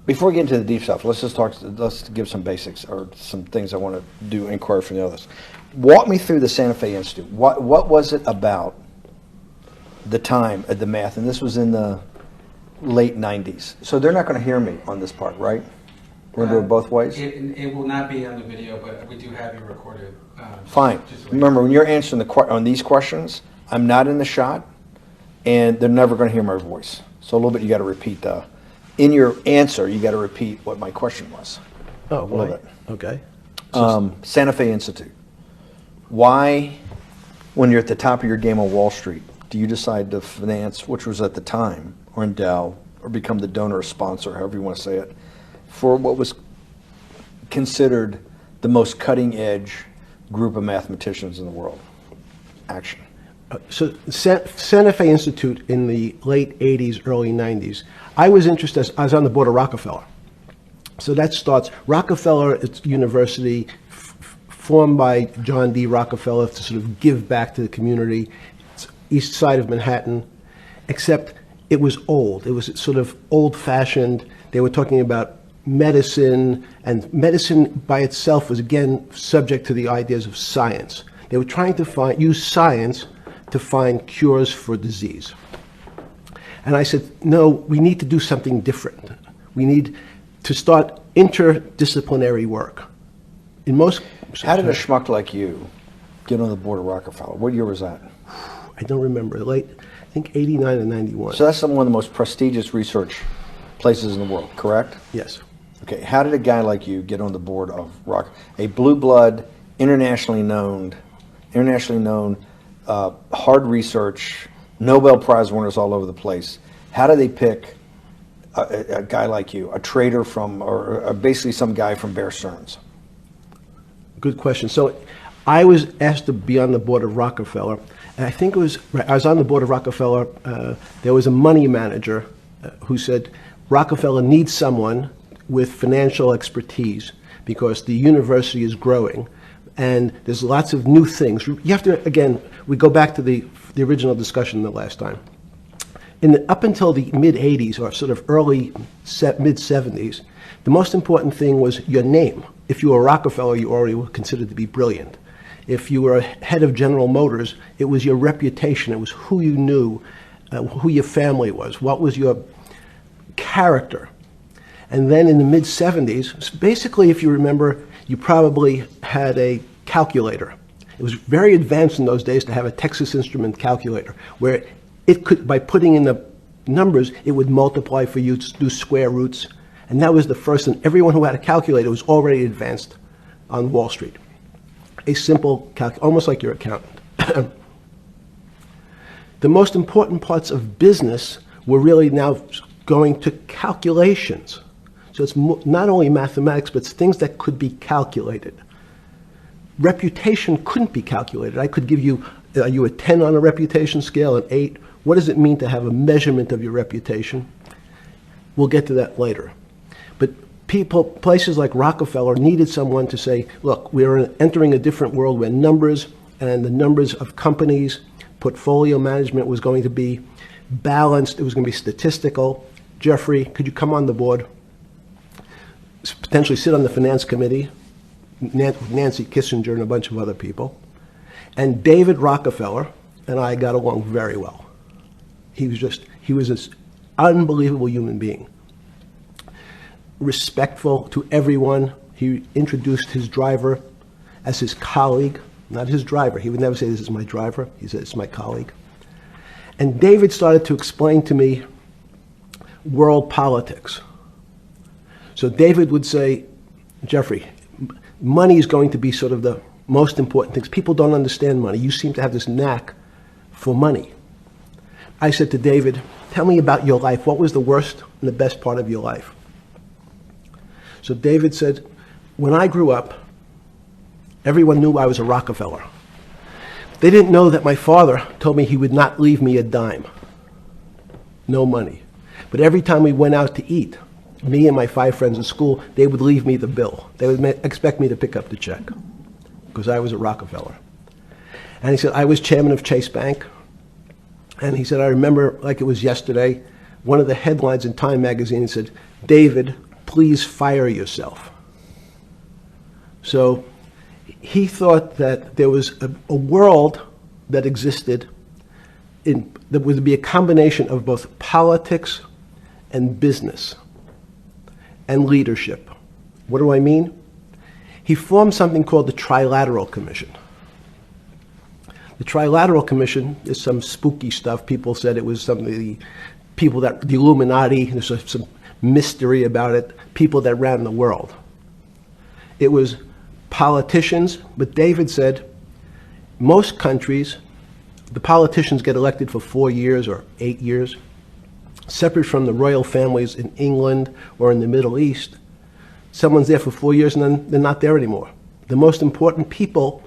before we get into the deep stuff, let's give some basics or some things I want to do inquiry from the others. Walk me through the Santa Fe Institute. What was it about the time of the math? And this was in the late 90s. So they're not going to hear me on this part, right? We're going to do it both ways? It will not be on the video, but we do have you recorded. Fine. Remember, when you're answering on these questions, I'm not in the shot, and they're never going to hear my voice. So a little bit you got to repeat in your answer, you got to repeat what my question was. Oh, a little bit. Okay. Santa Fe Institute. Why, when you're at the top of your game on Wall Street, do you decide to finance, which was at the time, or endow, or become the donor or sponsor, however you want to say it, for what was considered the most cutting-edge group of mathematicians in the world? Action. So Santa Fe Institute in the late 80s, early 90s, I was interested, I was on the board of Rockefeller. So that starts, Rockefeller, it's university formed by John D. Rockefeller to sort of give back to the community. It's east side of Manhattan, except it was old. It was sort of old-fashioned. They were talking about medicine, and medicine by itself was, again, subject to the ideas of science. They were trying to use science to find cures for disease. And I said, no, we need to do something different. We need to start interdisciplinary work. In most... How did a schmuck like you get on the board of Rockefeller? What year was that? I don't remember. Late, I think 89 and 91. So that's one of the most prestigious research places in the world, correct? Yes. Okay, how did a guy like you get on the board of a blue blood, internationally known, hard research, Nobel Prize winners all over the place? How do they pick a guy like you, a trader from, or basically some guy from Bear Stearns? Good question. So I was asked to be on the board of Rockefeller, and I think it was, I was on the board of Rockefeller, there was a money manager who said, Rockefeller needs someone with financial expertise because the university is growing and there's lots of new things. You have to, again, we go back to the original discussion the last time. Up until the mid-'80s or sort of early mid-'70s, the most important thing was your name. If you were Rockefeller, you already were considered to be brilliant. If you were head of General Motors, it was your reputation. It was who you knew, who your family was, what was your character. And then in the mid-'70s, basically, if you remember, you probably had a calculator. It was very advanced in those days to have a Texas Instrument calculator, where it could, by putting in the numbers, it would multiply for you to do square roots. And that was the first, and everyone who had a calculator was already advanced on Wall Street. A simple almost like your accountant. The most important parts of business were really now going to calculations. So it's not only mathematics, but it's things that could be calculated. Reputation couldn't be calculated. I could give you, are you a 10 on a reputation scale, an 8? What does it mean to have a measurement of your reputation? We'll get to that later. But places like Rockefeller needed someone to say, look, we're entering a different world where numbers and the numbers of companies, portfolio management was going to be balanced. It was going to be statistical. Jeffrey, could you come on the board? Potentially sit on the finance committee, Nancy Kissinger and a bunch of other people. And David Rockefeller and I got along very well. He was this unbelievable human being. Respectful to everyone. He introduced his driver as his colleague, not his driver. He would never say, this is my driver. He said, it's my colleague. And David started to explain to me world politics. So David would say, Jeffrey, money is going to be sort of the most important things. People don't understand money. You seem to have this knack for money. I said to David, tell me about your life. What was the worst and the best part of your life? So David said, when I grew up, everyone knew I was a Rockefeller. They didn't know that my father told me he would not leave me a dime. No money. But every time we went out to eat, me and my 5 friends in school, they would leave me the bill. They would expect me to pick up the check because I was a Rockefeller. And he said, I was chairman of Chase Bank. And he said, I remember like it was yesterday, one of the headlines in Time magazine said, David, please fire yourself. So he thought that there was a world that existed that would be a combination of both politics and business and leadership. What do I mean? He formed something called the Trilateral Commission. The Trilateral Commission is some spooky stuff. People said it was something, the Illuminati, there's some mystery about it, people that ran the world. It was politicians, but David said most countries, the politicians get elected for 4 years or 8 years, separate from the royal families in England or in the Middle East. Someone's there for 4 years and then they're not there anymore. The most important people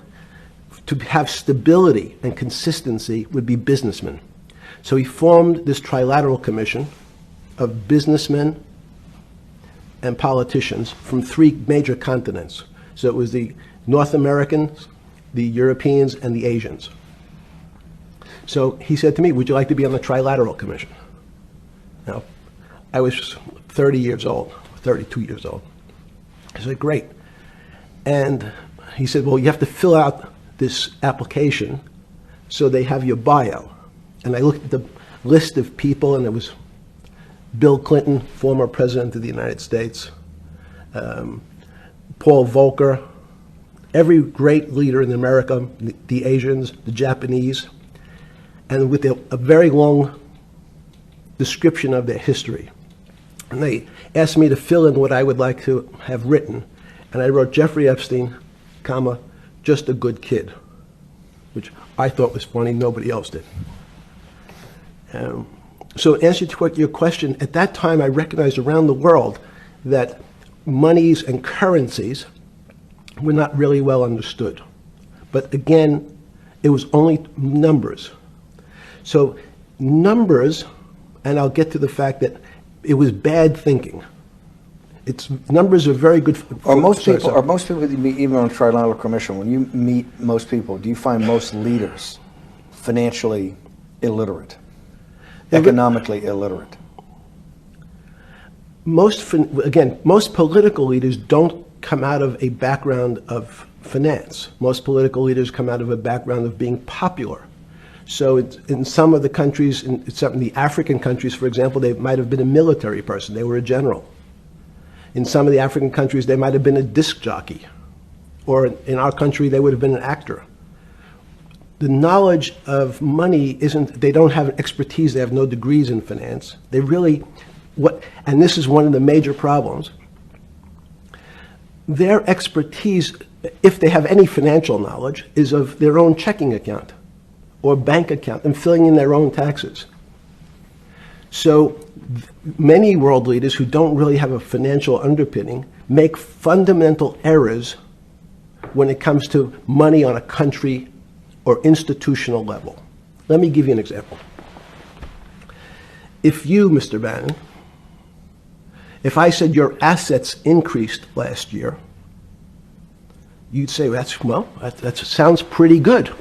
to have stability and consistency would be businessmen. So he formed this trilateral commission of businessmen and politicians from 3 major continents. So it was the North Americans, the Europeans, and the Asians. So he said to me, would you like to be on the Trilateral Commission? Now, I was 30 years old, 32 years old. I said, great. And he said, well, you have to fill out this application so they have your bio. And I looked at the list of people, and it was Bill Clinton, former president of the United States, Paul Volcker, every great leader in America, the Asians, the Japanese, and with a very long description of their history. And they asked me to fill in what I would like to have written. And I wrote Jeffrey Epstein, comma, just a good kid, which I thought was funny, nobody else did. So in answer to your question, at that time I recognized around the world that monies and currencies were not really well understood. But again, it was only numbers. So numbers, and I'll get to the fact that it was bad thinking. Numbers are very good. Are most people that you meet, even on Trilateral Commission, when you meet most people, do you find most leaders financially illiterate, economically illiterate? Most political leaders don't come out of a background of finance. Most political leaders come out of a background of being popular. So in some of the countries, in some of the African countries, for example, they might have been a military person. They were a general. In some of the African countries, they might have been a disc jockey. Or in our country, they would have been an actor. The knowledge of money they don't have expertise, they have no degrees in finance. They really, and this is one of the major problems, their expertise, if they have any financial knowledge, is of their own checking account or bank account and filling in their own taxes. So many world leaders who don't really have a financial underpinning make fundamental errors when it comes to money on a country or institutional level. Let me give you an example. If you, Mr. Bannon, if I said your assets increased last year, you'd say, that sounds pretty good.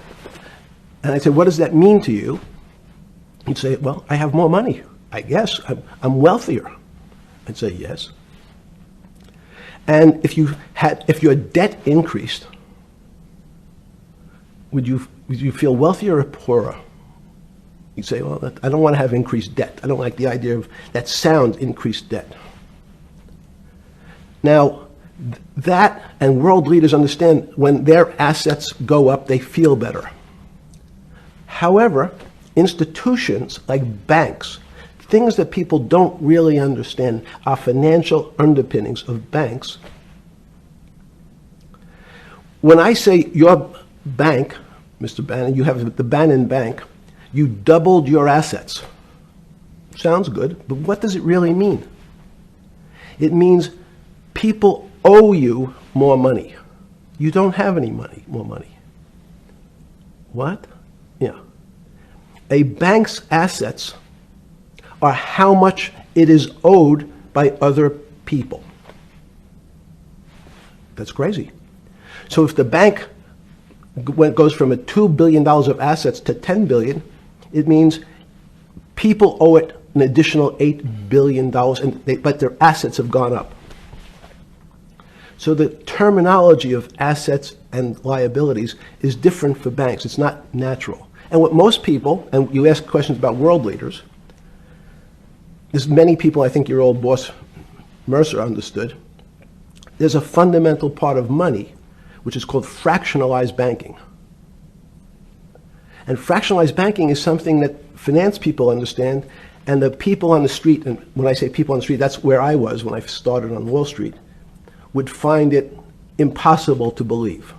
And I'd say, what does that mean to you? You'd say, well, I have more money. I guess I'm wealthier. I'd say yes. And if your debt increased, would you feel wealthier or poorer? You'd say, well, I don't want to have increased debt. I don't like the idea of that sound, increased debt. Now, that and world leaders understand when their assets go up, they feel better. However, institutions like banks, things that people don't really understand are financial underpinnings of banks. When I say your bank, Mr. Bannon, you have the Bannon Bank, you doubled your assets. Sounds good, but what does it really mean? It means people owe you more money. You don't have any more money. What? Yeah. A bank's assets are how much it is owed by other people. That's crazy. So if the bank goes from a $2 billion of assets to $10 billion, it means people owe it an additional $8 billion, but their assets have gone up. So the terminology of assets and liabilities is different for banks. It's not natural. And what most people, and you ask questions about world leaders, there's many people, I think your old boss Mercer understood, there's a fundamental part of money which is called fractionalized banking. And fractionalized banking is something that finance people understand, and the people on the street, and when I say people on the street, that's where I was when I started on Wall Street, would find it impossible to believe.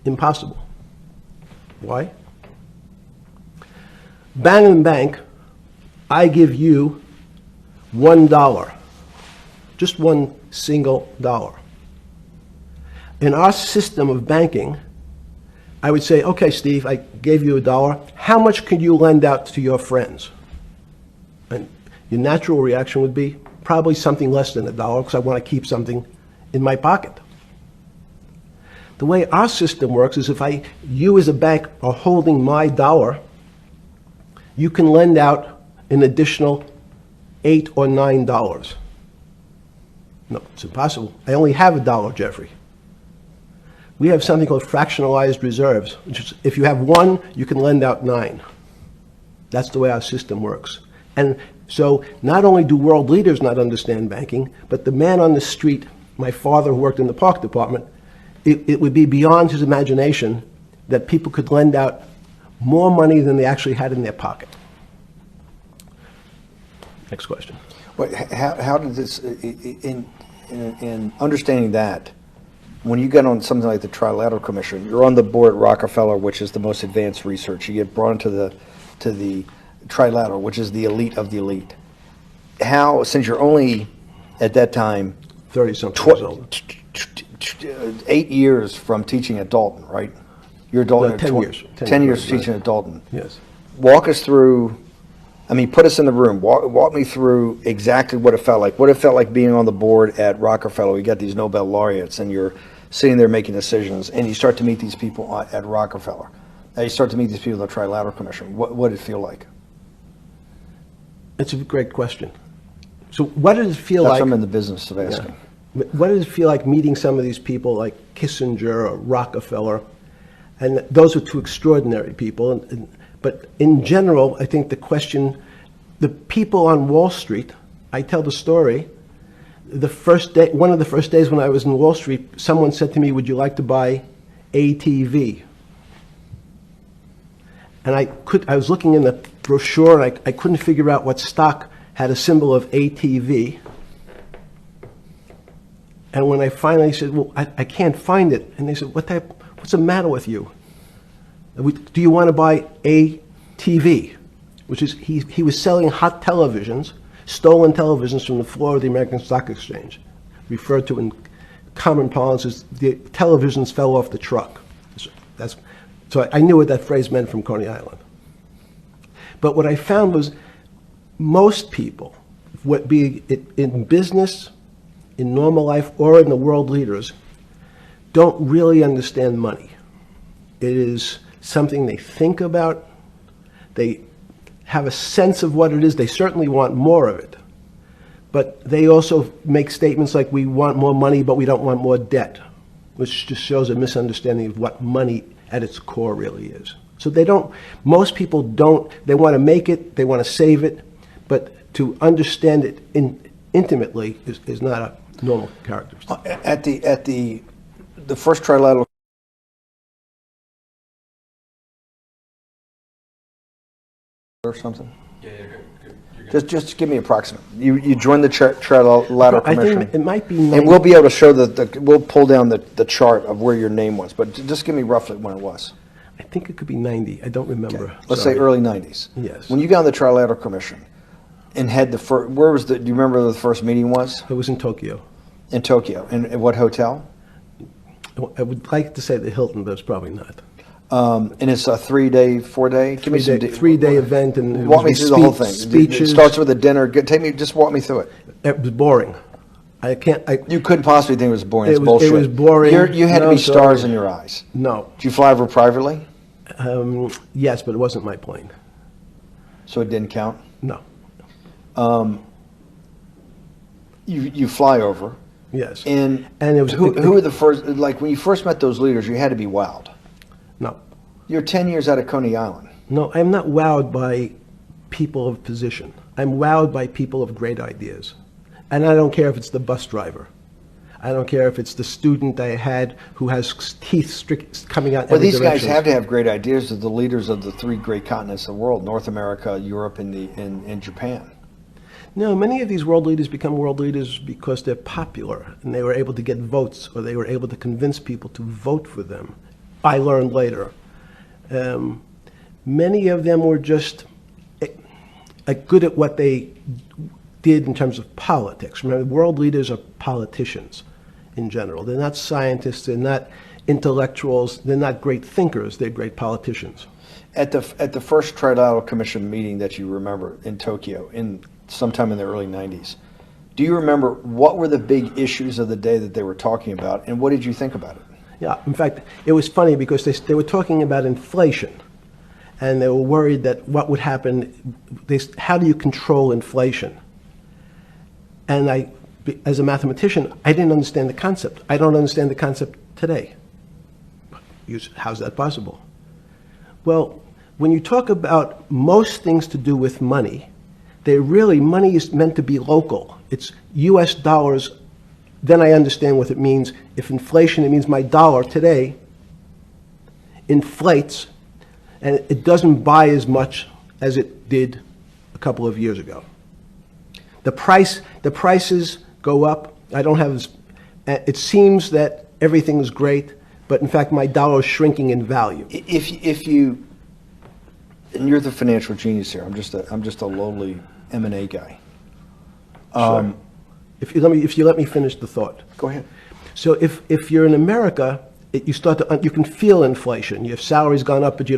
Impossible. Why? Bannon Bank, I give you $1, just one single dollar. In our system of banking, I would say, okay, Steve, I gave you $1. How much could you lend out to your friends? And your natural reaction would be probably something less than $1 because I want to keep something in my pocket. The way our system works is if you as a bank are holding my dollar, you can lend out an additional $8 or $9. No, it's impossible. I only have $1, Jeffrey. We have something called fractionalized reserves, which is if you have 1, you can lend out 9. That's the way our system works. And so not only do world leaders not understand banking, but the man on the street, my father who worked in the park department, it would be beyond his imagination that people could lend out more money than they actually had in their pocket. Next question. Wait, how did this, in understanding that, when you get on something like the Trilateral Commission, you're on the board at Rockefeller, which is the most advanced research. You get brought into the Trilateral, which is the elite of the elite. How, since you're only at that time 30-something years old. 8 years from teaching at Dalton, right? You're a Dalton. No, 10 years. 10 years teaching at Dalton. Yes. Walk us through. I mean, put us in the room. Walk me through exactly what it felt like. What it felt like being on the board at Rockefeller. You got these Nobel laureates, and you're sitting there making decisions, and you start to meet these people at Rockefeller. And you start to meet these people at the Trilateral Commission. What did it feel like? It's a great question. So what did it feel That's like? what I'm in the business of asking. Yeah. What did it feel like meeting some of these people like Kissinger or Rockefeller? And those are two extraordinary people. But in general, I think the question, the people on Wall Street, I tell the story, the first day, one of the first days when I was in Wall Street, someone said to me, would you like to buy ATV? And I was looking in the brochure, and I couldn't figure out what stock had a symbol of ATV. And when I finally said, well, I can't find it, and they said, what's the matter with you? Do you want to buy ATV? Which is, he was selling hot televisions, stolen televisions from the floor of the American Stock Exchange, referred to in common parlance as the televisions fell off the truck. So I knew what that phrase meant from Coney Island. But what I found was most people, be it in business, in normal life, or in the world leaders, don't really understand money. It is something they think about. They have a sense of what it is. They certainly want more of it. But they also make statements like, we want more money, but we don't want more debt, which just shows a misunderstanding of what money at its core really is. So most people don't, they want to make it, they want to save it, but to understand it intimately is not a normal characteristic. At the first Trilateral or something? Yeah, you're good. Just give me an approximate. You joined the Trilateral I Commission. think it might be and we'll be able to show we'll pull down the chart of where your name was, but just give me roughly when it was. I think it could be 90. I don't remember. Okay. Let's say early 90s. Yes. When you got on the Trilateral Commission and had do you remember where the first meeting was? It was in Tokyo. In Tokyo. And at what hotel? I would like to say the Hilton, but it's probably not. And it's a 3-day, 4-day? Give me some three-day event, and walk me through the whole thing. Speeches. It starts with a dinner. Just walk me through it. It was boring. You couldn't possibly think it was boring. It's It bullshit. was boring. You had to be stars in your eyes. No. Did you fly over privately? Yes, but it wasn't my plane. So it didn't count? No. You fly over. Yes. And it was who were the first? Like when you first met those leaders, you had to be wowed. No. You're 10 years out of Coney Island. No, I'm not wowed by people of position. I'm wowed by people of great ideas. And I don't care if it's the bus driver. I don't care if it's the student I had who has teeth coming out. Well, these guys have to have great ideas. They're the leaders of the three great continents of the world: North America, Europe, and Japan. No, many of these world leaders become world leaders because they're popular and they were able to get votes, or they were able to convince people to vote for them. I learned later. Many of them were just good at what they did in terms of politics. Remember, world leaders are politicians in general. They're not scientists, they're not intellectuals, they're not great thinkers, they're great politicians. At the first Trilateral Commission meeting that you remember in Tokyo, sometime in the early 90s, do you remember what were the big issues of the day that they were talking about, and what did you think about it? Yeah, in fact, it was funny because they were talking about inflation, and they were worried that what would happen, how do you control inflation? And as a mathematician, I didn't understand the concept. I don't understand the concept today. How's that possible? Well, when you talk about most things to do with money, money is meant to be local. It's US dollars. Then I understand what it means. If inflation, it means my dollar today inflates, and it doesn't buy as much as it did a couple of years ago. The prices go up. I don't have it seems that everything is great, but in fact my dollar is shrinking in value. If you, and you're the financial genius here, I'm just a lowly M&A guy. Sure. If you let me finish the thought. Go ahead. So if you're in America, you can feel inflation. Your salary's gone up, but you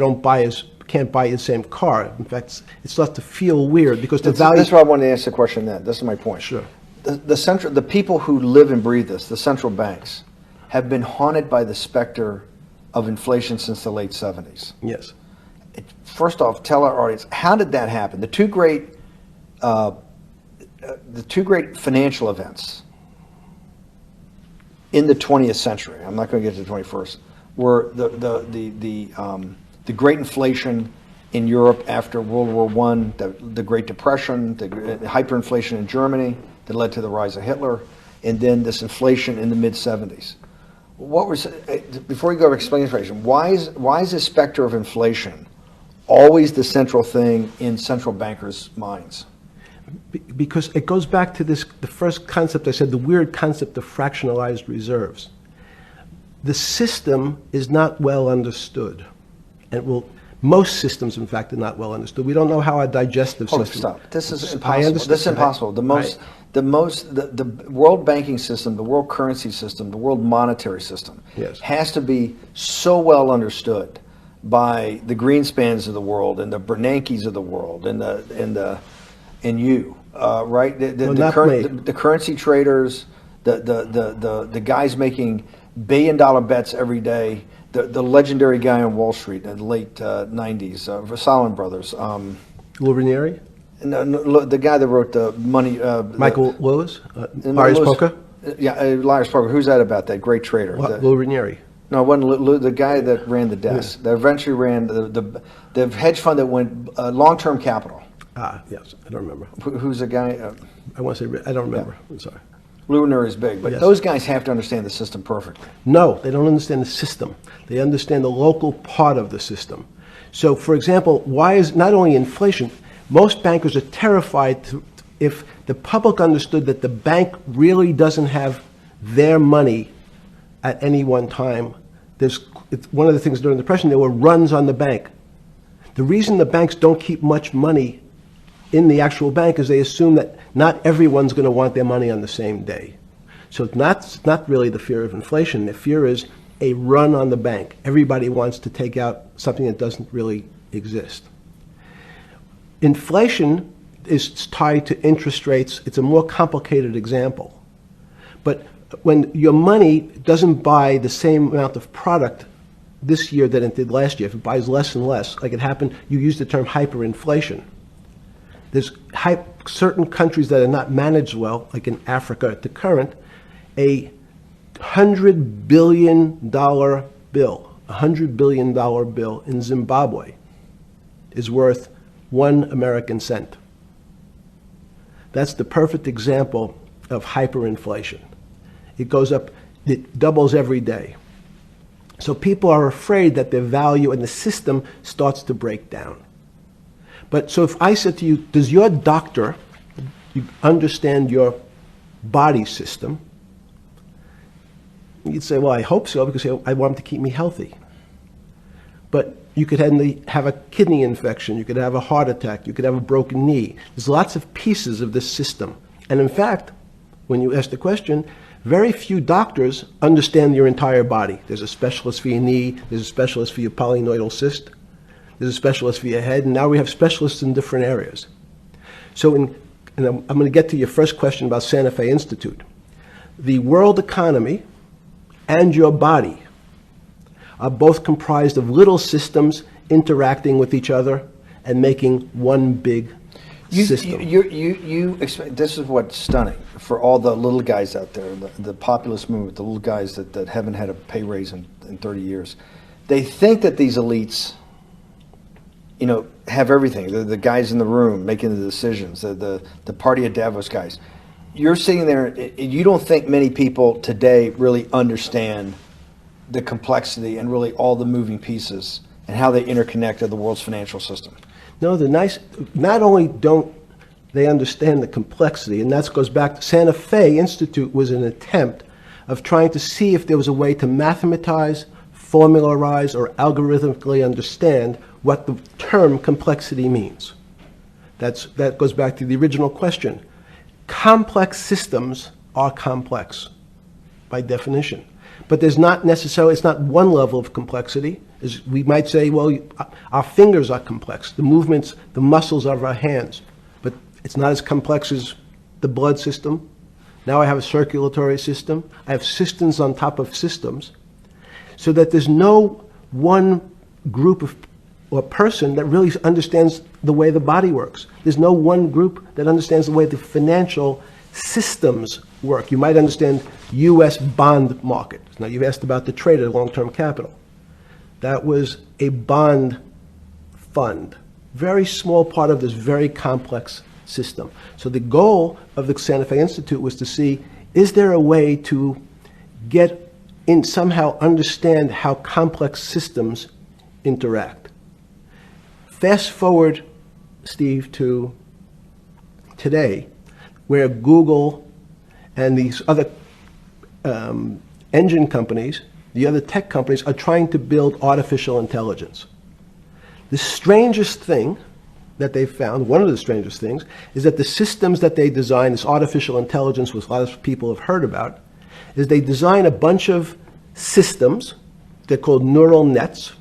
can't buy the same car. In fact, it starts to feel weird because the value. That's why I wanted to ask the question. This is my point. Sure. The people who live and breathe this, the central banks, have been haunted by the specter of inflation since the late 70s. Yes. First off, tell our audience, how did that happen? The two great financial events in the 20th century, I'm not going to get to the 21st, were the great inflation in Europe after World War I, the Great Depression, the hyperinflation in Germany that led to the rise of Hitler, and then this inflation in the mid-70s. Before you go to explain inflation, why is this specter of inflation always the central thing in central bankers' minds? Because it goes back to the first concept I said, the weird concept of fractionalized reserves. The system is not well understood. And most systems, in fact, are not well understood. We don't know how our digestive system. Stop. This is impossible. This is impossible. The world banking system, the world currency system, the world monetary system has to be so well understood by the Greenspans of the world and the Bernankes of the world and you, right? The currency traders, the guys making billion-dollar bets every day. The legendary guy on Wall Street in the late 90s, Salomon Brothers. Lou Ranieri? No, the guy that wrote the money. Michael Lewis? Liar's Poker? Yeah, Liar's Poker. Who's that about, that great trader? Lou Ranieri. No, it wasn't Lou, the guy that ran the desk. Yeah. That eventually ran the hedge fund that went long-term capital. Yes, I don't remember. Who's the guy? I want to say, I don't remember. Yeah. I'm sorry. Lou Ranieri is big, but those guys have to understand the system perfectly. No, they don't understand the system. They understand the local part of the system. So, for example, why is not only inflation, most bankers are terrified if the public understood that the bank really doesn't have their money at any one time. It's one of the things during the Depression, there were runs on the bank. The reason the banks don't keep much money in the actual bank is they assume that not everyone's going to want their money on the same day. So it's not really the fear of inflation. The fear is a run on the bank. Everybody wants to take out something that doesn't really exist. Inflation is tied to interest rates. It's a more complicated example. But when your money doesn't buy the same amount of product this year than it did last year, if it buys less and less, like it happened, you used the term hyperinflation. There's certain countries that are not managed well, like in Africa at the current, a $100 billion bill, $100 billion bill in Zimbabwe is worth 1 American cent. That's the perfect example of hyperinflation. It goes up, it doubles every day. So people are afraid that their value and the system starts to break down. But so if I said to you, does your doctor understand your body system? You'd say, well, I hope so, because I want him to keep me healthy. But you could have a kidney infection, you could have a heart attack, you could have a broken knee. There's lots of pieces of this system. And in fact, when you ask the question, very few doctors understand your entire body. There's a specialist for your knee, there's a specialist for your polynoidal cyst, there's a specialist for your head, and now we have specialists in different areas. So and I'm going to get to your first question about Santa Fe Institute. The world economy and your body are both comprised of little systems interacting with each other and making one big system. This is what's stunning for all the little guys out there, the populist movement, the little guys that haven't had a pay raise in 30 years. They think that these elites, have everything. They're the guys in the room making the decisions, the party of Davos guys. You're sitting there, you don't think many people today really understand the complexity and really all the moving pieces and how they interconnect to the world's financial system. No, not only don't they understand the complexity, and that goes back to Santa Fe Institute was an attempt of trying to see if there was a way to mathematize, formularize, or algorithmically understand what the term complexity means. That goes back to the original question. Complex systems are complex by definition. But there's not necessarily, it's not one level of complexity. As we might say, well, our fingers are complex, the movements, the muscles of our hands, but it's not as complex as the blood system. Now I have a circulatory system. I have systems on top of systems, so that there's no one group of or person that really understands the way the body works. There's no one group that understands the way the financial systems work. You might understand U.S. bond market. Now, you've asked about the trade of long-term capital. That was a bond fund, very small part of this very complex system. So the goal of the Santa Fe Institute was to see, is there a way to get in, somehow understand how complex systems interact? Fast forward, Steve, to today, where Google and these other engine companies, the other tech companies, are trying to build artificial intelligence. The strangest thing that they've found, one of the strangest things, is that the systems that they design, this artificial intelligence, which a lot of people have heard about, is they design a bunch of systems. They're called neural nets.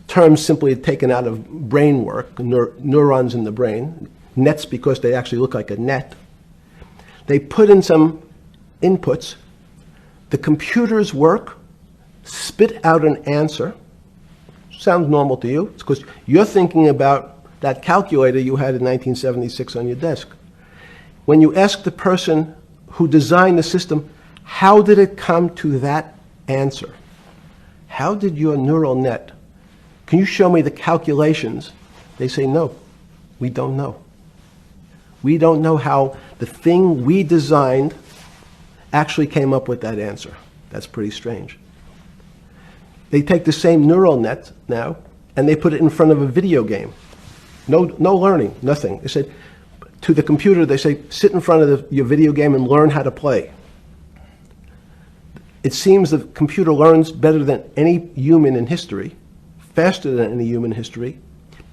Terms simply taken out of brain work, neurons in the brain. Nets because they actually look like a net. They put in some inputs. The computers work, spit out an answer. Sounds normal to you. It's because you're thinking about that calculator you had in 1976 on your desk. When you ask the person who designed the system, how did it come to that answer? How did your neural net, can you show me the calculations? They say, no, we don't know. We don't know how the thing we designed actually came up with that answer. That's pretty strange. They take the same neural net now and they put it in front of a video game. No learning, nothing. They said to the computer, they say, sit in front of your video game and learn how to play. It seems the computer learns better than any human in history, faster than any human in history,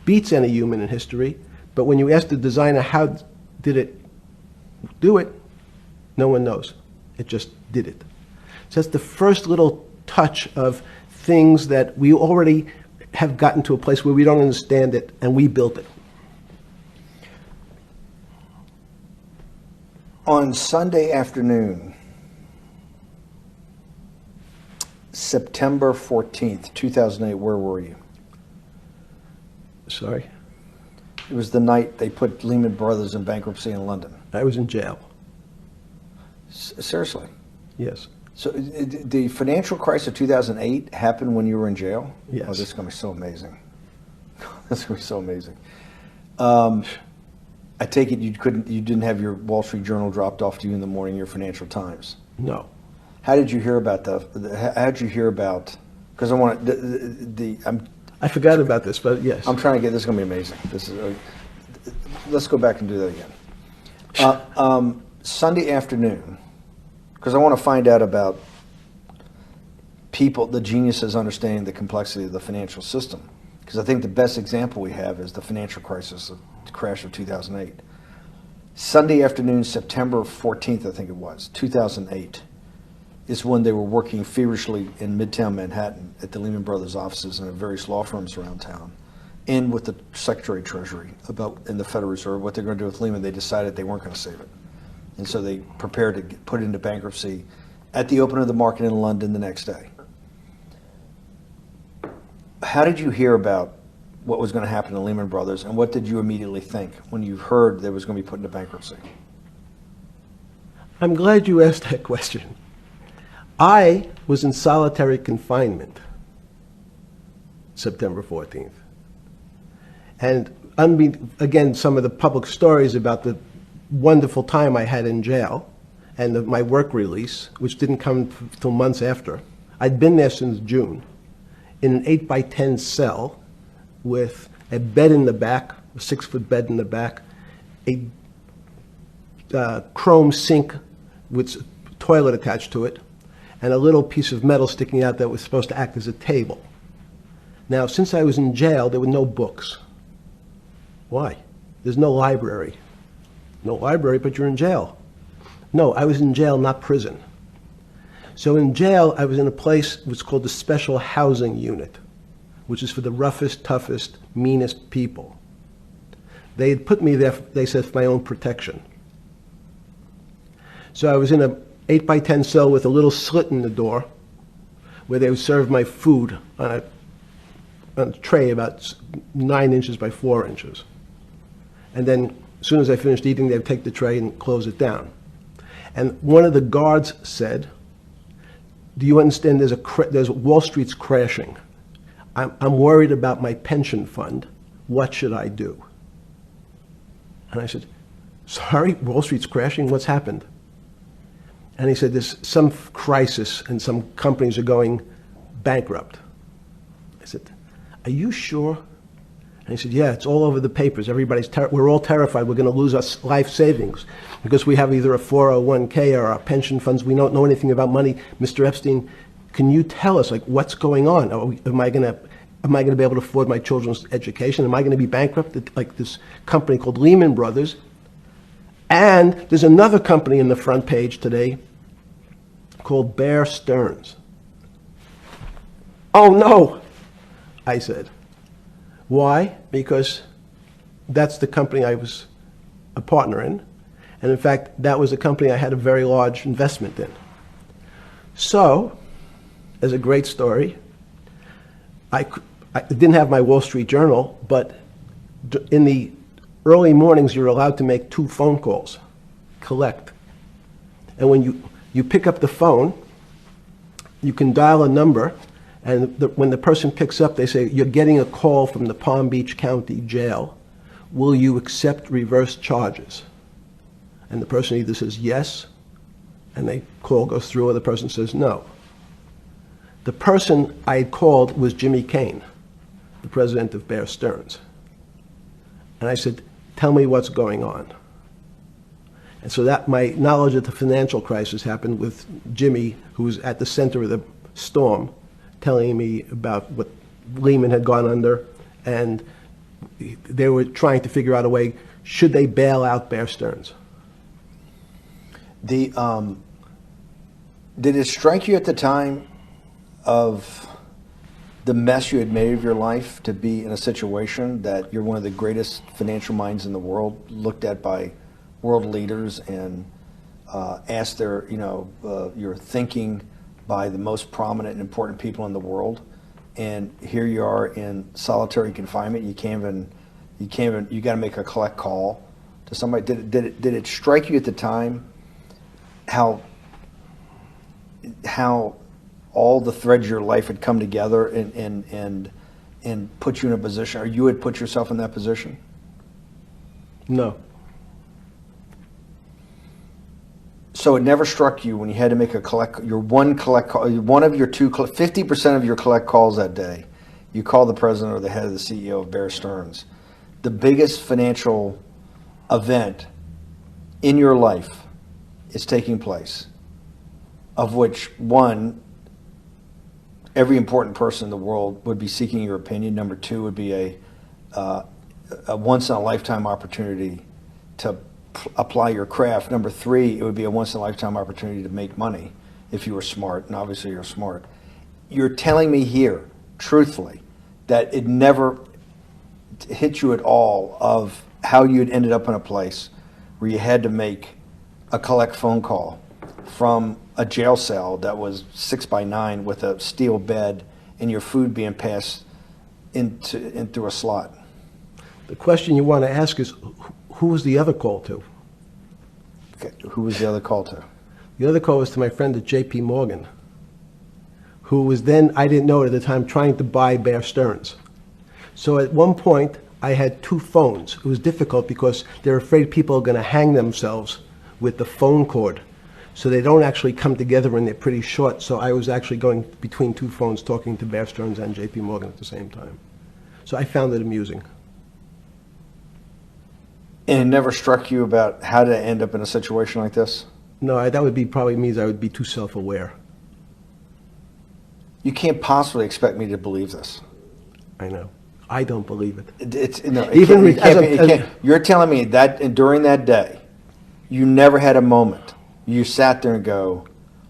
beats any human in history, but when you ask the designer how did it do it, no one knows. It just did it. So that's the first little touch of things that we already have gotten to a place where we don't understand it, and we built it. On Sunday afternoon, September 14th, 2008, where were you? Sorry? It was the night they put Lehman Brothers in bankruptcy in London. I was in jail. Seriously? Yes. So the financial crisis of 2008 happened when you were in jail? Yes. Oh, this is going to be so amazing. This is going to be so amazing. I take it you didn't have your Wall Street Journal dropped off to you in the morning, your Financial Times? No. How did you hear about how did you hear about, because I want I forgot about this, but yes. I'm trying to get, this is going to be amazing. This is, let's go back and do that again. Sunday afternoon, because I want to find out about people, the geniuses understanding the complexity of the financial system. Because I think the best example we have is the financial crisis, the crash of 2008. Sunday afternoon, September 14th, I think it was, 2008, is when they were working feverishly in Midtown Manhattan at the Lehman Brothers offices and at various law firms around town, and with the Secretary of Treasury in the Federal Reserve, what they're going to do with Lehman. They decided they weren't going to save it. And so they prepared to put it into bankruptcy at the open of the market in London the next day. How did you hear about what was going to happen to Lehman Brothers, and what did you immediately think when you heard that it was going to be put into bankruptcy? I'm glad you asked that question. I was in solitary confinement September 14th. And again, some of the public stories about the wonderful time I had in jail and my work release, which didn't come till months after. I'd been there since June, in an 8x10 cell with a bed in the back, a 6-foot bed in the back, a chrome sink with a toilet attached to it, and a little piece of metal sticking out that was supposed to act as a table. Now, since I was in jail, there were no books. Why? There's no library. No library, but you're in jail. No, I was in jail, not prison. So in jail, I was in a place what's called the Special Housing Unit, which is for the roughest, toughest, meanest people. They had put me there, they said, for my own protection. So I was in a 8x10 cell with a little slit in the door where they would serve my food on a tray about 9 inches by 4 inches. And then as soon as I finished eating, they'd take the tray and close it down. And one of the guards said, do you understand there's Wall Street's crashing. I'm worried about my pension fund. What should I do? And I said, sorry, Wall Street's crashing? What's happened? And he said, there's some crisis and some companies are going bankrupt. I said, are you sure? And he said, yeah, it's all over the papers. We're all terrified. We're going to lose our life savings because we have either a 401k or our pension funds. We don't know anything about money. Mr. Epstein, can you tell us, like, what's going on? Am I going to be able to afford my children's education? Am I going to be bankrupt like this company called Lehman Brothers? And there's another company in the front page today called Bear Stearns. Oh, no, I said. Why? Because that's the company I was a partner in. And in fact, that was a company I had a very large investment in. So, as a great story, I didn't have my Wall Street Journal, but in the early mornings, you're allowed to make 2 phone calls, collect. And when you pick up the phone, you can dial a number, and when the person picks up, they say, you're getting a call from the Palm Beach County Jail. Will you accept reverse charges? And the person either says yes, and the call goes through, or the person says no. The person I had called was Jimmy Kane, the president of Bear Stearns. And I said, tell me what's going on. And so that my knowledge of the financial crisis happened with Jimmy, who was at the center of the storm, telling me about what Lehman had gone under, and they were trying to figure out a way, should they bail out Bear Stearns? Did it strike you at the time of the mess you had made of your life to be in a situation that you're one of the greatest financial minds in the world, looked at by world leaders and asked your thinking by the most prominent and important people in the world, and here you are in solitary confinement. You got to make a collect call to somebody. Did it strike you at the time how how all the threads of your life had come together and put you in a position, or you had put yourself in that position? No. So it never struck you when you had to make one of your 50% of your collect calls that day, you call the president or the head of the CEO of Bear Stearns. The biggest financial event in your life is taking place, of which one, every important person in the world would be seeking your opinion. Number two would be a once-in-a-lifetime opportunity to apply your craft. Number three, it would be a once-in-a-lifetime opportunity to make money if you were smart, and obviously you're smart. You're telling me here, truthfully, that it never hit you at all of how you'd ended up in a place where you had to make a collect phone call from a jail cell that was 6x9 with a steel bed and your food being passed in through a slot. The question you want to ask is, who was the other call to? Okay. Who was the other call to? The other call was to my friend at J.P. Morgan, who was then, I didn't know it at the time, trying to buy Bear Stearns. So at one point, I had two phones. It was difficult because they're afraid people are going to hang themselves with the phone cord. So they don't actually come together and they're pretty short. So I was actually going between two phones talking to Bear Stearns and J.P. Morgan at the same time. So I found it amusing. And it never struck you about how to end up in a situation like this? No, that would be probably means I would be too self-aware. You can't possibly expect me to believe this. I know. I don't believe it. You're telling me that during that day, you never had a moment. You sat there and go,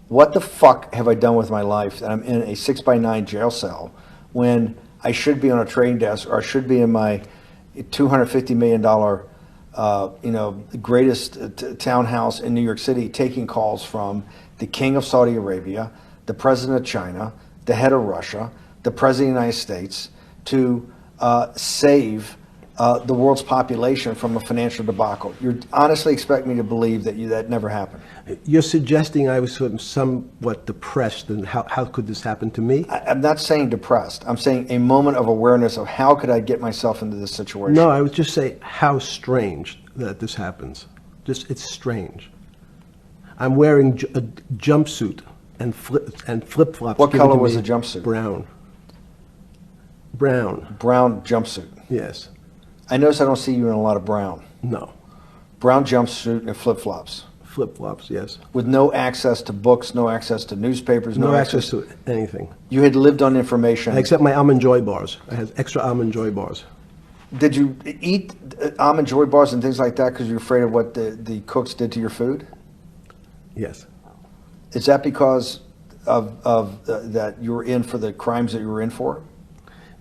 what the fuck have I done with my life that I'm in a 6x9 jail cell when I should be on a trading desk, or I should be in my $250 million greatest townhouse in New York City, taking calls from the king of Saudi Arabia, the president of China, the head of Russia, the president of the United States, to save the world's population from a financial debacle. You honestly expect me to believe that that never happened? You're suggesting I was sort of somewhat depressed, and how could this happen to me? I'm not saying depressed. I'm saying a moment of awareness of how could I get myself into this situation. No, I would just say how strange that this happens. It's strange. I'm wearing a jumpsuit and flip-flops. What color was the jumpsuit? Brown. Brown jumpsuit. Yes. I notice I don't see you in a lot of brown. No. Brown jumpsuit and flip-flops. Flip-flops, yes. With no access to books, no access to newspapers, no access to anything. You had lived on information. Except my Almond Joy bars. I had extra Almond Joy bars. Did you eat Almond Joy bars and things like that because you're afraid of what the cooks did to your food? Yes. Is that because of that you were in for the crimes that you were in for?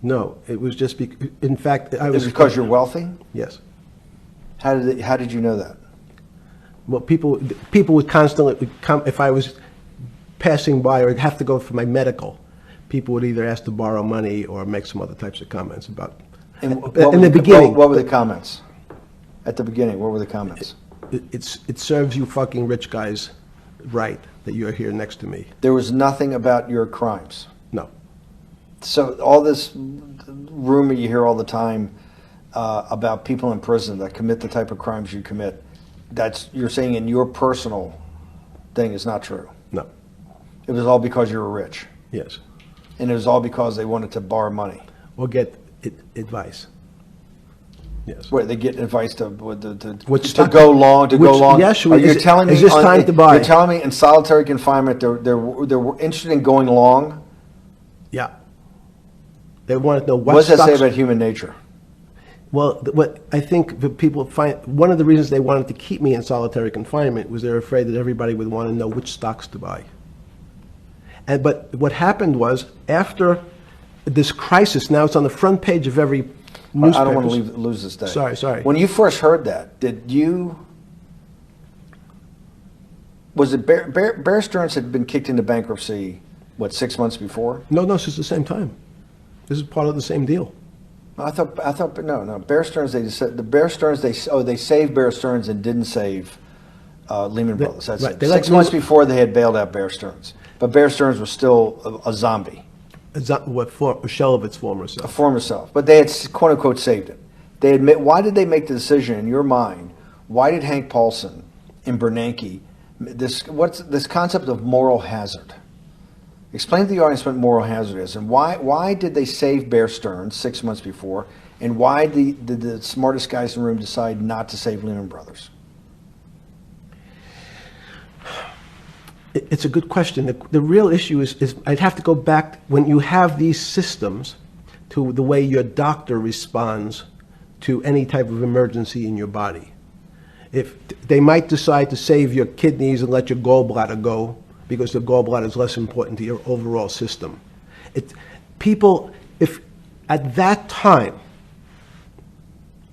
No, it was just in fact, I was. Is it because you're wealthy? Yes. How did you know that? Well, people would constantly come if I was passing by or have to go for my medical. People would either ask to borrow money or make some other types of comments about. In the beginning, what were the comments? At the beginning, what were the comments? It serves you fucking rich guys right that you're here next to me. There was nothing about your crimes. No. So all this rumor you hear all the time about people in prison that commit the type of crimes you commit, you're saying in your personal thing is not true. No. It was all because you were rich. Yes. And it was all because they wanted to borrow money. Or get advice. Yes. Wait, they get advice to go long. Yes. You're telling me is this time to buy? You're telling me in solitary confinement they were interested in going long. Yeah. They wanted to know what does that say about human nature? Well, what I think the people find, one of the reasons they wanted to keep me in solitary confinement was they're afraid that everybody would want to know which stocks to buy. But what happened was, after this crisis, now it's on the front page of every newspaper. I don't want to lose this day. Sorry. When you first heard that, was it Bear Stearns had been kicked into bankruptcy, 6 months before? No, this is the same time. This is part of the same deal. I thought, no. Bear Stearns, they saved Bear Stearns and didn't save Lehman Brothers. That's right. it. 6 months before they had bailed out Bear Stearns. But Bear Stearns was still a zombie, A shell of its former a self. former self. But they had, quote unquote, saved it. They admit. Why did they make the decision in your mind? Why did Hank Paulson and Bernanke, what's this concept of moral hazard? Explain to the audience what moral hazard is, and why did they save Bear Stearns 6 months before, and why did the smartest guys in the room decide not to save Lehman Brothers? It's a good question. The real issue is I'd have to go back when you have these systems to the way your doctor responds to any type of emergency in your body. If they might decide to save your kidneys and let your gallbladder go because the gallbladder is less important to your overall system. If at that time,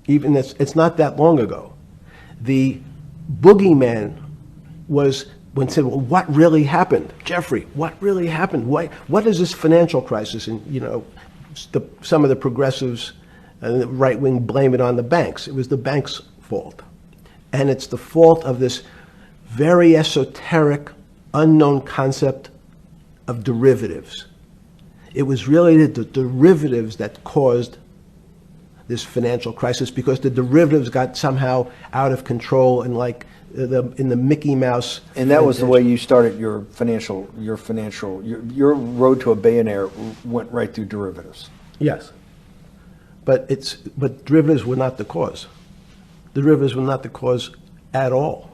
even it's not that long ago, the boogeyman was when said, well, what really happened? Jeffrey, what really happened? What is this financial crisis? And, some of the progressives and the right wing blame it on the banks. It was the banks' fault. And it's the fault of this very esoteric, unknown concept of derivatives. It was really the derivatives that caused this financial crisis because the derivatives got somehow out of control and in the Mickey Mouse. And that was the way you started your road to a billionaire went right through derivatives. Yes. But derivatives were not the cause. Derivatives were not the cause at all.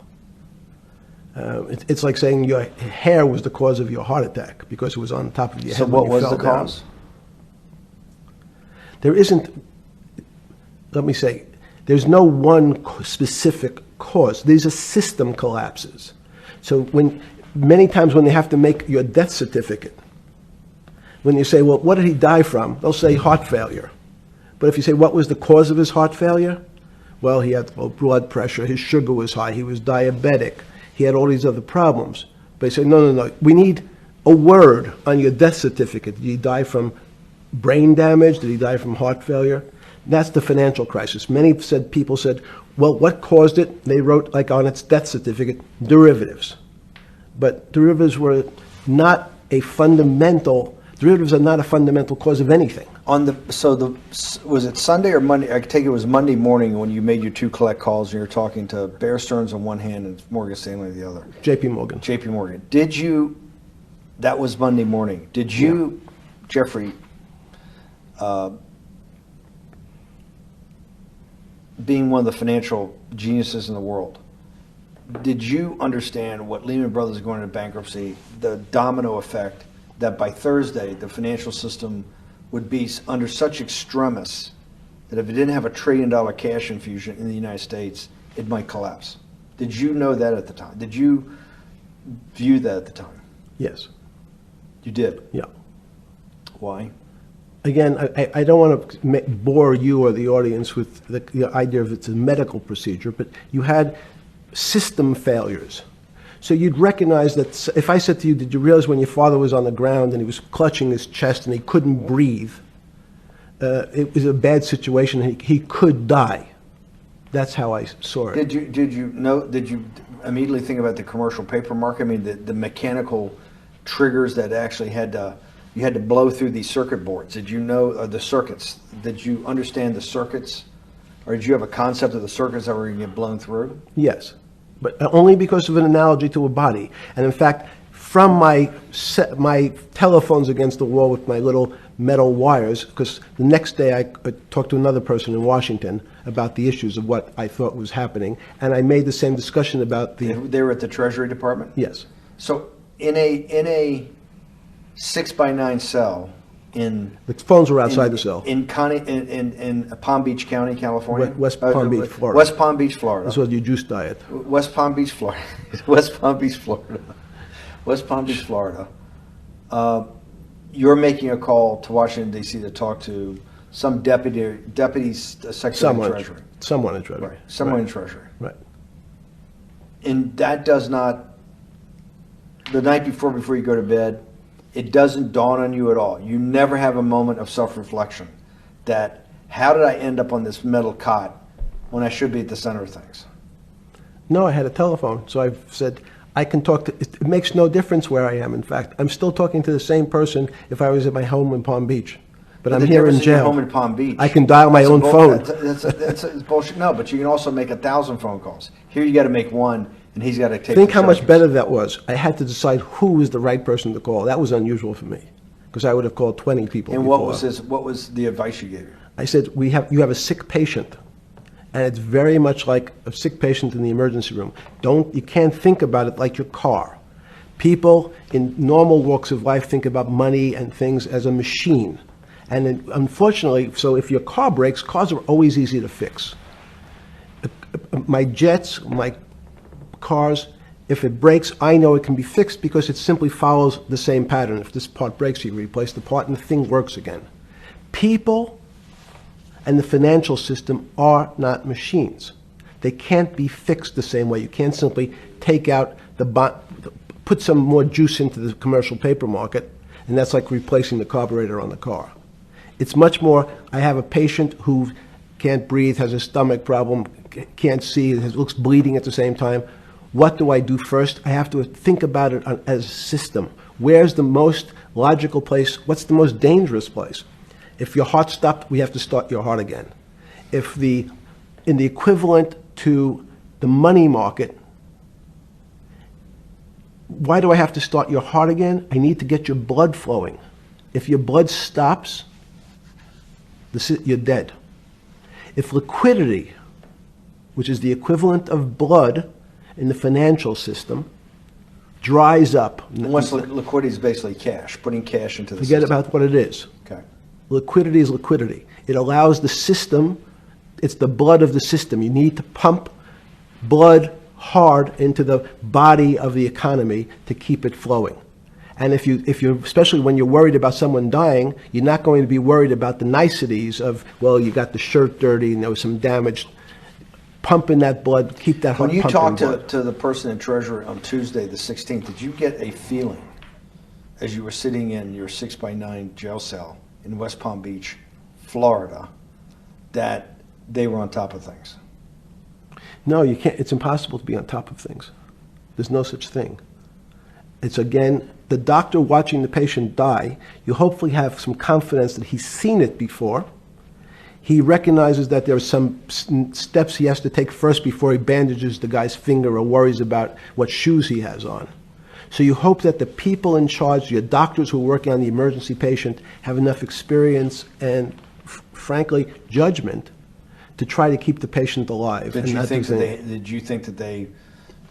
It's like saying your hair was the cause of your heart attack because it was on top of your head. So what was the cause? There isn't, let me say, there's no one specific cause. These are system collapses. So many times when they have to make your death certificate, when you say, well, what did he die from? They'll say heart failure. But if you say, what was the cause of his heart failure? Well, he had low blood pressure, his sugar was high, he was diabetic, he had all these other problems. But they say, no, we need a word on your death certificate. Did he die from brain damage? Did he die from heart failure? That's the financial crisis. Many people said, well, what caused it? They wrote, like on its death certificate, derivatives. But derivatives were not a fundamental, derivatives are not a fundamental cause of anything. Was it Sunday or Monday? I take it was Monday morning when you made your two collect calls and you're talking to Bear Stearns on one hand and Morgan Stanley on the other. J.P. Morgan. J.P. Morgan. That was Monday morning. Did you, Jeffrey, being one of the financial geniuses in the world, did you understand what Lehman Brothers going into bankruptcy, the domino effect, that by Thursday the financial system would be under such extremis that if it didn't have $1 trillion cash infusion in the United States, it might collapse? Did you know that at the time? Did you view that at the time? Yes. You did? Yeah. Why? Again, I don't want to bore you or the audience with the idea of it's a medical procedure, but you had system failures. So you'd recognize that if I said to you, did you realize when your father was on the ground and he was clutching his chest and he couldn't breathe, it was a bad situation, he could die. That's how I saw it. Did you immediately think about the commercial paper market? I mean, the mechanical triggers that actually you had to blow through these circuit boards. Did you know the circuits? Did you understand the circuits? Or did you have a concept of the circuits that were going to get blown through? Yes, but only because of an analogy to a body. And in fact, from my telephones against the wall with my little metal wires, because the next day I talked to another person in Washington about the issues of what I thought was happening, and I made the same discussion about the... They were at the Treasury Department? Yes. So in a 6x9 cell in... The phones were outside the cell. In Palm Beach County, California? West Palm Beach, Florida. West Palm Beach, Florida. This was your juice diet. West Palm Beach, Florida. West Palm Beach, Florida. West Palm Beach, Florida. You're making a call to Washington, D.C. to talk to some deputy secretary of Treasury. Someone in Treasury. Right. Someone in Treasury. Right. And that does not, the night before you go to bed, it doesn't dawn on you at all. You never have a moment of self-reflection that, how did I end up on this metal cot when I should be at the center of things? No, I had a telephone. So I said, I can talk to, it makes no difference where I am. In fact, I'm still talking to the same person if I was at my home in Palm Beach. But I'm here in jail. Home in Palm Beach. I can dial my own phone. That's bullshit. No, but you can also make 1,000 phone calls. Here you got to make one, and he's got to take. Think how much better that was. I had to decide who was the right person to call. That was unusual for me, because I would have called 20 people. And before. What was the advice you gave? I said, you have a sick patient, and it's very much like a sick patient in the emergency room. You can't think about it like your car. People in normal walks of life think about money and things as a machine. And unfortunately, so if your car breaks, cars are always easy to fix. My jets, my cars, if it breaks, I know it can be fixed because it simply follows the same pattern. If this part breaks, you replace the part and the thing works again. People and the financial system are not machines. They can't be fixed the same way. You can't simply take out put some more juice into the commercial paper market, and that's like replacing the carburetor on the car. It's much more, I have a patient who can't breathe, has a stomach problem, can't see, looks bleeding at the same time. What do I do first? I have to think about it as a system. Where's the most logical place? What's the most dangerous place? If your heart stopped, we have to start your heart again. In the equivalent to the money market, why do I have to start your heart again? I need to get your blood flowing. If your blood stops, you're dead. If liquidity, which is the equivalent of blood in the financial system, dries up. Liquidity is basically cash, putting cash into the system. Forget about what it is. Okay. Liquidity is liquidity. It allows the system, it's the blood of the system. You need to pump blood hard into the body of the economy to keep it flowing. And if you're, especially when you're worried about someone dying, you're not going to be worried about the niceties of, well, you got the shirt dirty and there was some damage. Pump in that blood, keep that heart pumping. When you talked to the person in Treasury on Tuesday, the 16th, did you get a feeling as you were sitting in your 6x9 jail cell in West Palm Beach, Florida, that they were on top of things? No, you can't. It's impossible to be on top of things. There's no such thing. It's, again, the doctor watching the patient die. You hopefully have some confidence that he's seen it before. He recognizes that there are some steps he has to take first before he bandages the guy's finger or worries about what shoes he has on. So you hope that the people in charge, your doctors who are working on the emergency patient, have enough experience and, frankly, judgment to try to keep the patient alive. Did you think that they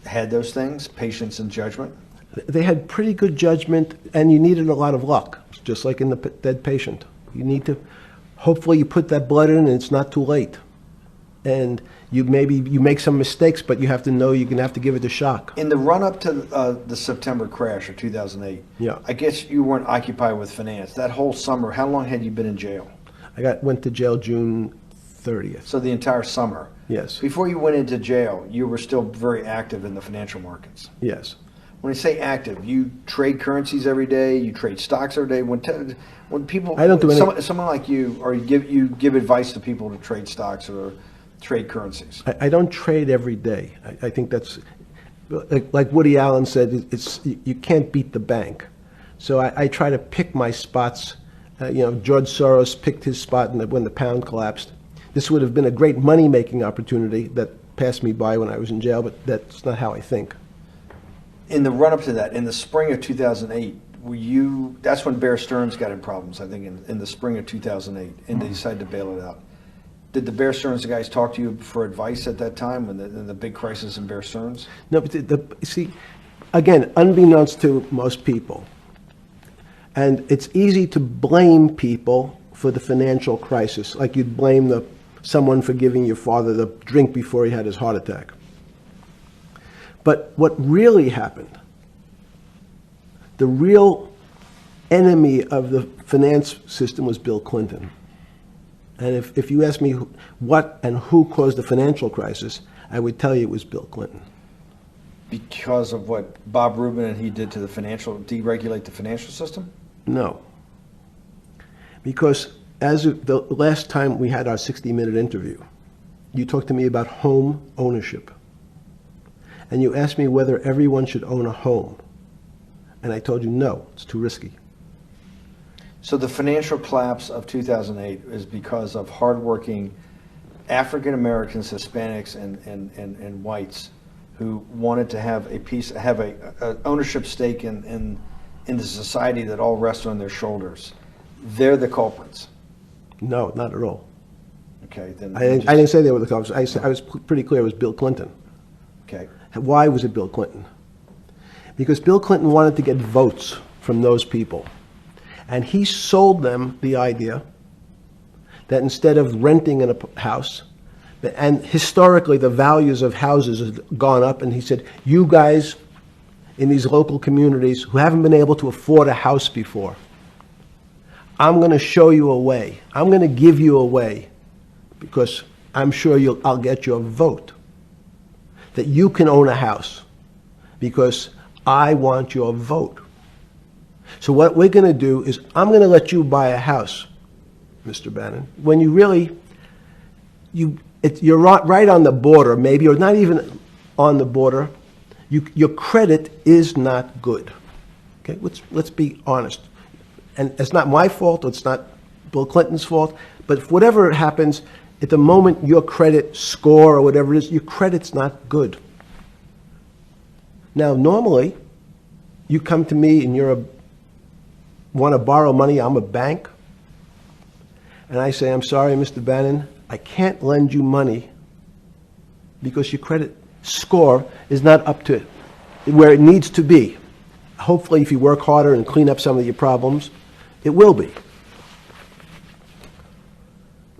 had those things, patience and judgment? They had pretty good judgment, and you needed a lot of luck, just like in the dead patient. You need to, hopefully you put that blood in and it's not too late. And you make some mistakes, but you have to know you're going to have to give it a shock. In the run-up to the September crash of 2008, yeah. I guess you weren't occupied with finance. That whole summer, how long had you been in jail? I went to jail June 30th. So the entire summer? Yes. Before you went into jail, you were still very active in the financial markets? Yes. When you say active, you trade currencies every day, you trade stocks every day. When people, I don't do anything. Someone like you, or you give advice to people to trade stocks or trade currencies. I don't trade every day. I think that's, like Woody Allen said, you can't beat the bank. So I try to pick my spots. George Soros picked his spot when the pound collapsed. This would have been a great money-making opportunity that passed me by when I was in jail, but that's not how I think. In the run-up to that, in the spring of 2008, that's when Bear Stearns got in problems, I think, in the spring of 2008, and they decided to bail it out. Did the Bear Stearns guys talk to you for advice at that time, in the big crisis in Bear Stearns? No, but see, again, unbeknownst to most people, and it's easy to blame people for the financial crisis, like you'd blame someone for giving your father the drink before he had his heart attack. But what really happened, the real enemy of the finance system was Bill Clinton. And if you ask me what and who caused the financial crisis, I would tell you it was Bill Clinton. Because of what Bob Rubin and he did to deregulate the financial system? No. Because as of the last time we had our 60-minute interview, you talked to me about home ownership. and you asked me whether everyone should own a home. And I told you, no, it's too risky. So the financial collapse of 2008 is because of hardworking African Americans, Hispanics, and whites who wanted to have a ownership stake in the society that all rests on their shoulders. They're the culprits. No, not at all. Okay, then I didn't say they were the culprits. I was pretty clear it was Bill Clinton. Okay. Why was it Bill Clinton? Because Bill Clinton wanted to get votes from those people. And he sold them the idea that instead of renting in a house, and historically the values of houses have gone up, and he said, you guys in these local communities who haven't been able to afford a house before, I'm going to show you a way. I'm going to give you a way, because I'm sure I'll get your vote, that you can own a house, because I want your vote. So what we're going to do is I'm going to let you buy a house, Mr. Bannon, when you really, you're right on the border, maybe, or not even on the border. Your credit is not good. Okay, let's be honest. And it's not my fault, it's not Bill Clinton's fault, but if whatever happens, at the moment your credit score or whatever it is, your credit's not good. Now, normally, you come to me and want to borrow money, I'm a bank, and I say, I'm sorry, Mr. Bannon, I can't lend you money because your credit score is not up to where it needs to be. Hopefully, if you work harder and clean up some of your problems, it will be.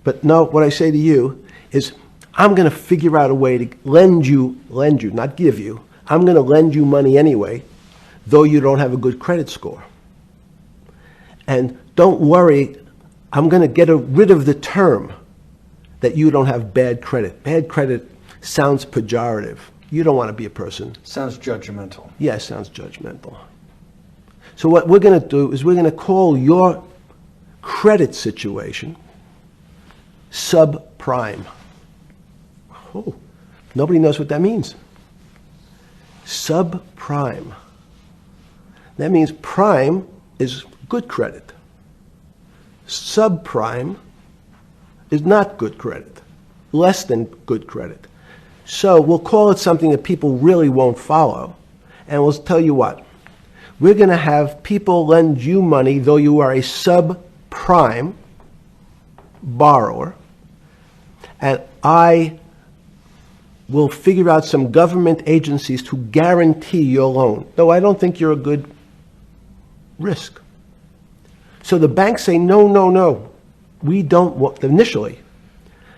But no, what I say to you is, I'm going to figure out a way to lend you, not give you. I'm going to lend you money anyway, though you don't have a good credit score. And don't worry, I'm going to get rid of the term that you don't have bad credit. Bad credit sounds pejorative. You don't want to be a person. Sounds judgmental. Yes, sounds judgmental. So what we're going to do is we're going to call your credit situation subprime. Oh, nobody knows what that means. Subprime. That means prime is good credit. Subprime is not good credit, less than good credit. So we'll call it something that people really won't follow, and we'll tell you what. We're going to have people lend you money, though you are a subprime borrower, and I will figure out some government agencies to guarantee your loan, though I don't think you're a good risk. So the banks say, no, no, no, we don't want, initially,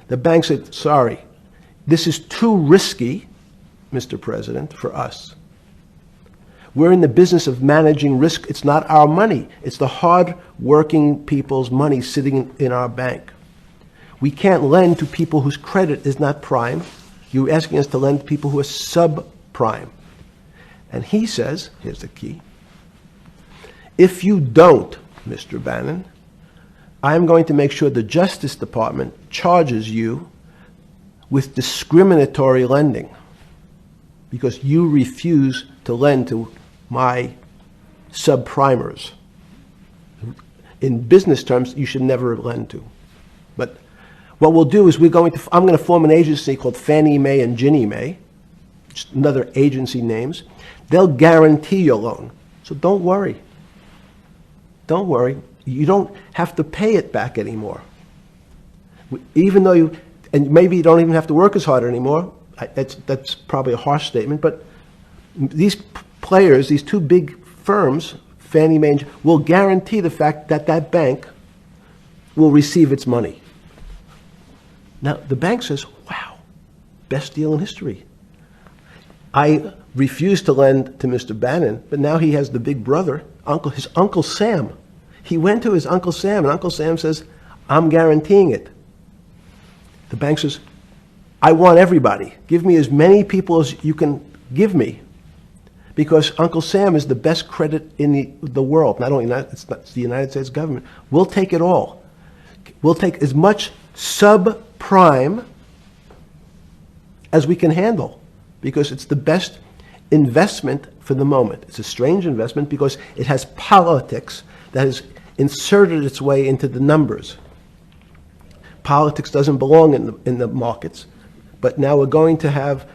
the bank said, sorry, this is too risky, Mr. President, for us. We're in the business of managing risk. It's not our money. It's the hard-working people's money sitting in our bank. We can't lend to people whose credit is not prime. You're asking us to lend to people who are subprime. And he says, here's the key, if you don't, Mr. Bannon, I'm going to make sure the Justice Department charges you with discriminatory lending because you refuse to lend to my subprimers. In business terms, you should never lend to. But what we'll do is I'm going to form an agency called Fannie Mae and Ginnie Mae, just another agency names. They'll guarantee your loan. So don't worry. Don't worry. You don't have to pay it back anymore. Even though and maybe you don't even have to work as hard anymore. That's probably a harsh statement, but these players, these two big firms, Fannie Mae, will guarantee the fact that that bank will receive its money. Now, the bank says, wow, best deal in history. I refused to lend to Mr. Bannon, but now he has the big brother, his Uncle Sam. He went to his Uncle Sam, and Uncle Sam says, I'm guaranteeing it. The bank says, I want everybody. Give me as many people as you can give me. Because Uncle Sam is the best credit in the world. Not only it's the United States government. We'll take it all. We'll take as much subprime as we can handle. Because it's the best investment for the moment. It's a strange investment because it has politics that has inserted its way into the numbers. Politics doesn't belong in the markets, but now we're going to have,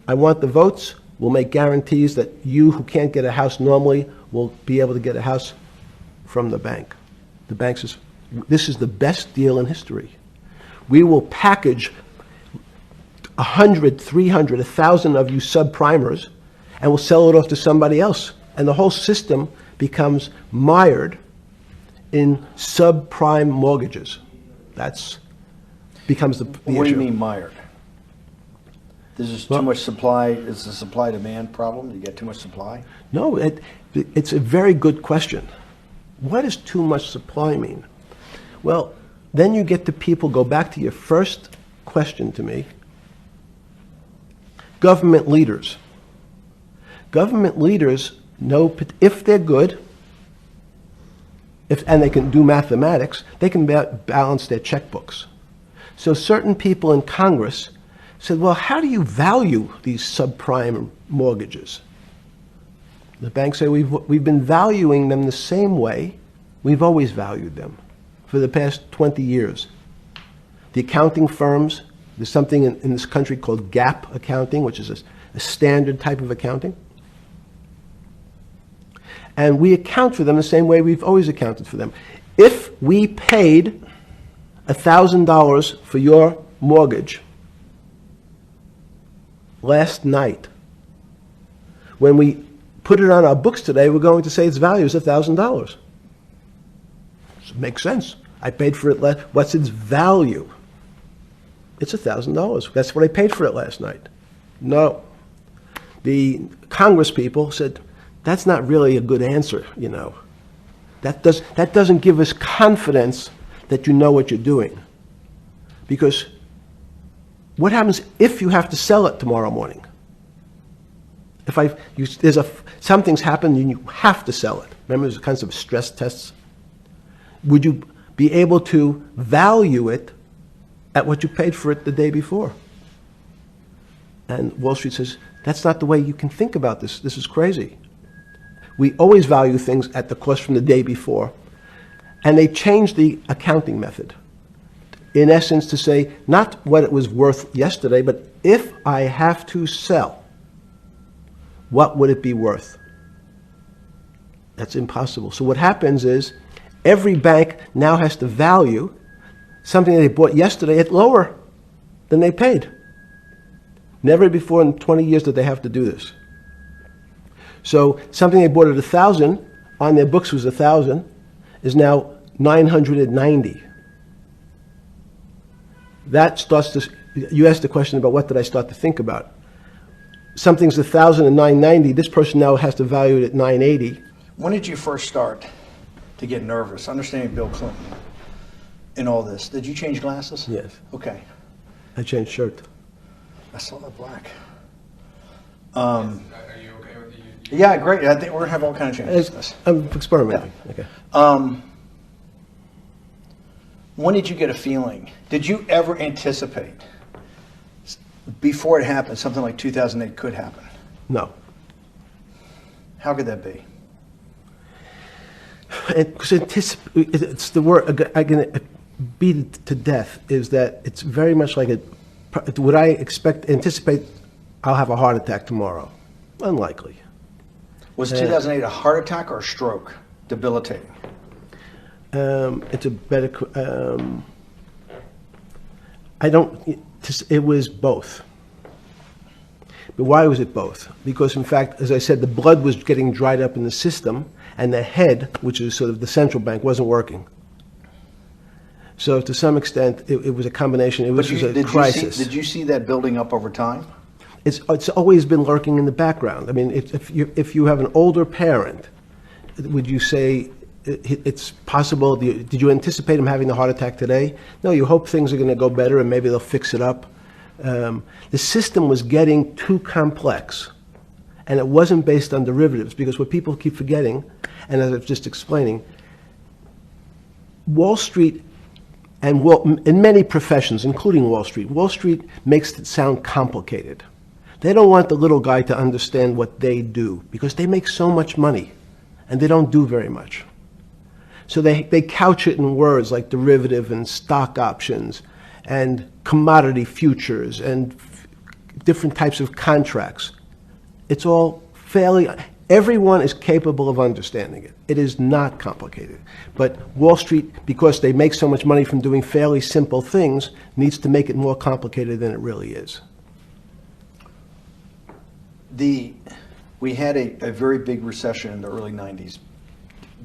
I want the votes, we'll make guarantees that you who can't get a house normally will be able to get a house from the bank. The bank says, this is the best deal in history. We will package 100, 300, 1,000 of you subprimers, and we'll sell it off to somebody else. And the whole system becomes mired in subprime mortgages. That's becomes the issue. What do you mean mired? There's just too much supply. It's a supply-demand problem. You get too much supply? No, it's a very good question. What does too much supply mean? Well, then you get to people, go back to your first question to me. Government leaders. Government leaders know if they're good, and they can do mathematics, they can balance their checkbooks. So certain people in Congress said, well, how do you value these subprime mortgages? The banks say, we've been valuing them the same way we've always valued them for the past 20 years. The accounting firms, there's something in this country called GAAP accounting, which is a standard type of accounting. And we account for them the same way we've always accounted for them. If we paid $1,000 for your mortgage last night, when we put it on our books today, we're going to say its value is $1,000. It makes sense. I paid for it what's its value? It's $1,000. That's what I paid for it last night. No. The Congress people said, that's not really a good answer, you know. That doesn't give us confidence that you know what you're doing. Because what happens if you have to sell it tomorrow morning? Something's happened and you have to sell it. Remember, there's kinds of stress tests. Would you be able to value it at what you paid for it the day before? And Wall Street says, that's not the way you can think about this. This is crazy. We always value things at the cost from the day before. And they changed the accounting method, in essence, to say not what it was worth yesterday, but if I have to sell, what would it be worth? That's impossible. So what happens is every bank now has to value something they bought yesterday at lower than they paid. Never before in 20 years did they have to do this. So something they bought at 1,000, on their books was 1,000, is now 990. That starts to, you asked the question about what did I start to think about. Something's 1,000 and 990, this person now has to value it at 980. When did you first start to get nervous, understanding Bill Clinton in all this? Did you change glasses? Yes. Okay. I changed shirt. I saw the black. Are you okay with the? Yeah, great. I think we're gonna have all kinds of changes. I'm experimenting. Yeah. Okay. When did you get a feeling? Did you ever anticipate before it happened something like 2008 could happen? No. How could that be? Because it's the word I can beat it to death. Is that it's very much like would I anticipate I'll have a heart attack tomorrow? Unlikely. Was 2008 a heart attack or a stroke? Debilitating. It's a better. It was both. But why was it both? Because in fact, as I said, the blood was getting dried up in the system, and the head, which is sort of the central bank, wasn't working. So to some extent, it was a combination. It was a crisis. Did you see that building up over time? It's always been lurking in the background. I mean, if you have an older parent, would you say it's possible? Did you anticipate him having a heart attack today? No, you hope things are going to go better and maybe they'll fix it up. The system was getting too complex, and it wasn't based on derivatives, because what people keep forgetting, and as I was just explaining, Wall Street in many professions, including Wall Street makes it sound complicated. They don't want the little guy to understand what they do because they make so much money and they don't do very much. So they couch it in words like derivative and stock options and commodity futures and different types of contracts. It's all fairly, everyone is capable of understanding it. It is not complicated. But Wall Street, because they make so much money from doing fairly simple things, needs to make it more complicated than it really is. We had a very big recession in the early 90s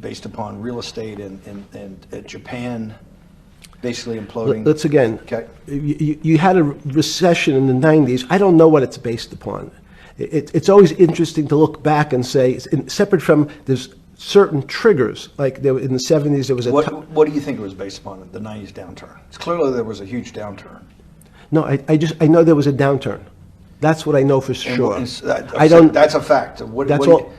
based upon real estate and Japan basically imploding. Let's again, Okay. You had a recession in the 90s. I don't know what it's based upon. It's always interesting to look back and say, separate from there's certain triggers, like there, in the 70s there was a... What do you think it was based upon, the 90s downturn? It's clearly there was a huge downturn. No, I know there was a downturn. That's what I know for sure. I don't. That's a fact. That's all.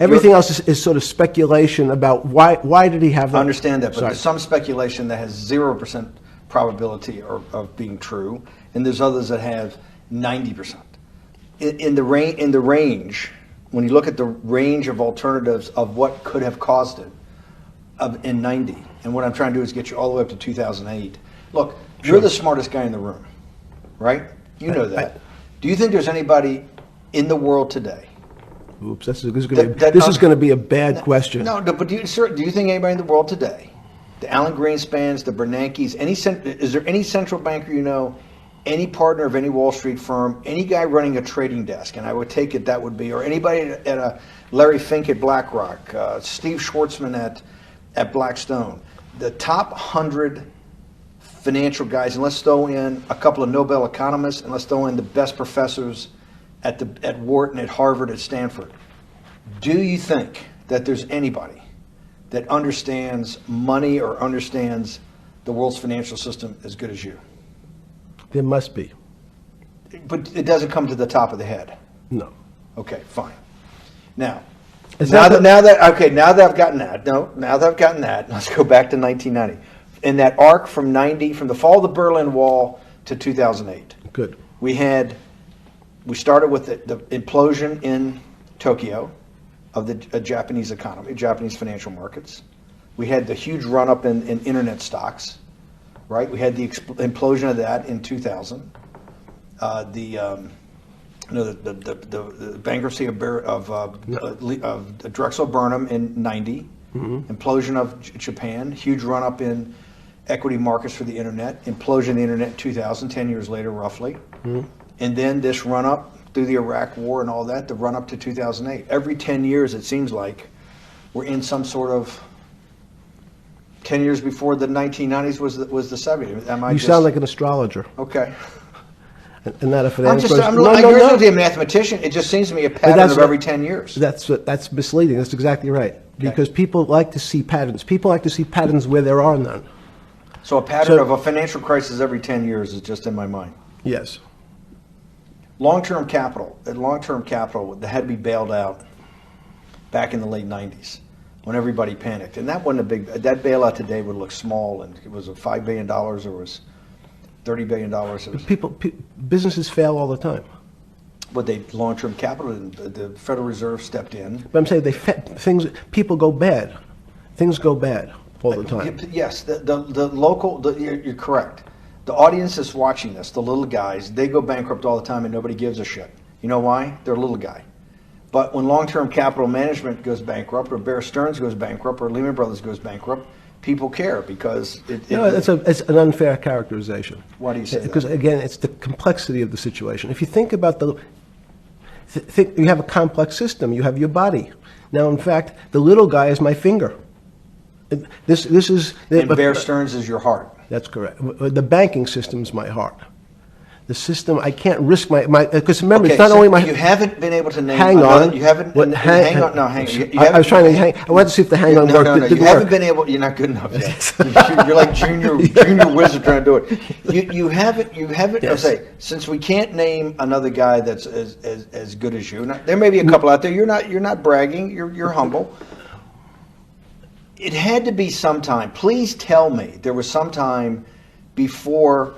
Everything else is sort of speculation about why did he have that? I understand that, but Sorry. there's some speculation that has 0% probability of being true, and there's others that have 90%. In the range, when you look at the range of alternatives of what could have caused it in 90, and what I'm trying to do is get you all the way up to 2008. Look, Sure. You're the smartest guy in the room, right? You know that. Do you think there's anybody in the world today? Oops, this is going to be a bad question. No, but do you think anybody in the world today, the Alan Greenspans, the Bernankes, is there any central banker you know, any partner of any Wall Street firm, any guy running a trading desk, and I would take it that would be, or anybody at a Larry Fink at BlackRock, Steve Schwartzman at Blackstone, the top 100 financial guys, and let's throw in a couple of Nobel economists, and let's throw in the best professors at Wharton, at Harvard, at Stanford. Do you think that there's anybody that understands money or understands the world's financial system as good as you? There must be. But it doesn't come to the top of the head. No. Okay, fine. Now Now that I've gotten that, let's go back to 1990. In that arc from the fall of the Berlin Wall to 2008. Good. We started with the implosion in Tokyo of the Japanese economy, Japanese financial markets. We had the huge run-up in internet stocks, right? We had the implosion of that in 2000. The bankruptcy of Drexel Burnham in 90. Mm-hmm. Implosion of Japan, huge run-up in equity markets for the internet, implosion of the internet in 2000, 10 years later roughly. Mm-hmm. And then this run-up through the Iraq War and all that, the run-up to 2008. Every 10 years, it seems like, we're in some sort of 10 years before the 1990s was the 70s. You sound like an astrologer. Okay. And not a financial person. You're not a mathematician. It just seems to me a pattern of every 10 years. That's misleading. That's exactly right. Because people like to see patterns. People like to see patterns where there are none. So a pattern of a financial crisis every 10 years is just in my mind. Yes. Long-term capital, that had to be bailed out back in the late 90s when everybody panicked. And that wasn't that bailout today would look small, and it was $5 billion or was $30 billion. Businesses fail all the time. But long-term capital, the Federal Reserve stepped in. But I'm saying people go bad. Things go bad all the time. Yes, you're correct. The audience that's watching this, the little guys, they go bankrupt all the time and nobody gives a shit. You know why? They're a little guy. But when long-term capital management goes bankrupt, or Bear Stearns goes bankrupt, or Lehman Brothers goes bankrupt, people care because it's an unfair characterization. Why do you say that? Because again, it's the complexity of the situation. If you think about you have a complex system. You have your body. Now, in fact, the little guy is my finger. This is. And Bear Stearns is your heart. That's correct. The banking system is my heart. The system, I can't risk my because remember, it's not only my. You haven't been able to name. Hang on. You haven't. Hang on. No, hang on. I was trying to hang. I wanted to see if the hang on worked. No. You haven't been able. You're not good enough yet. You're like junior wizard trying to do it. You haven't. Yes. I'll say, since we can't name another guy that's as good as you. Now, there may be a couple out there. You're not bragging. You're humble. It had to be sometime. Please tell me there was some time before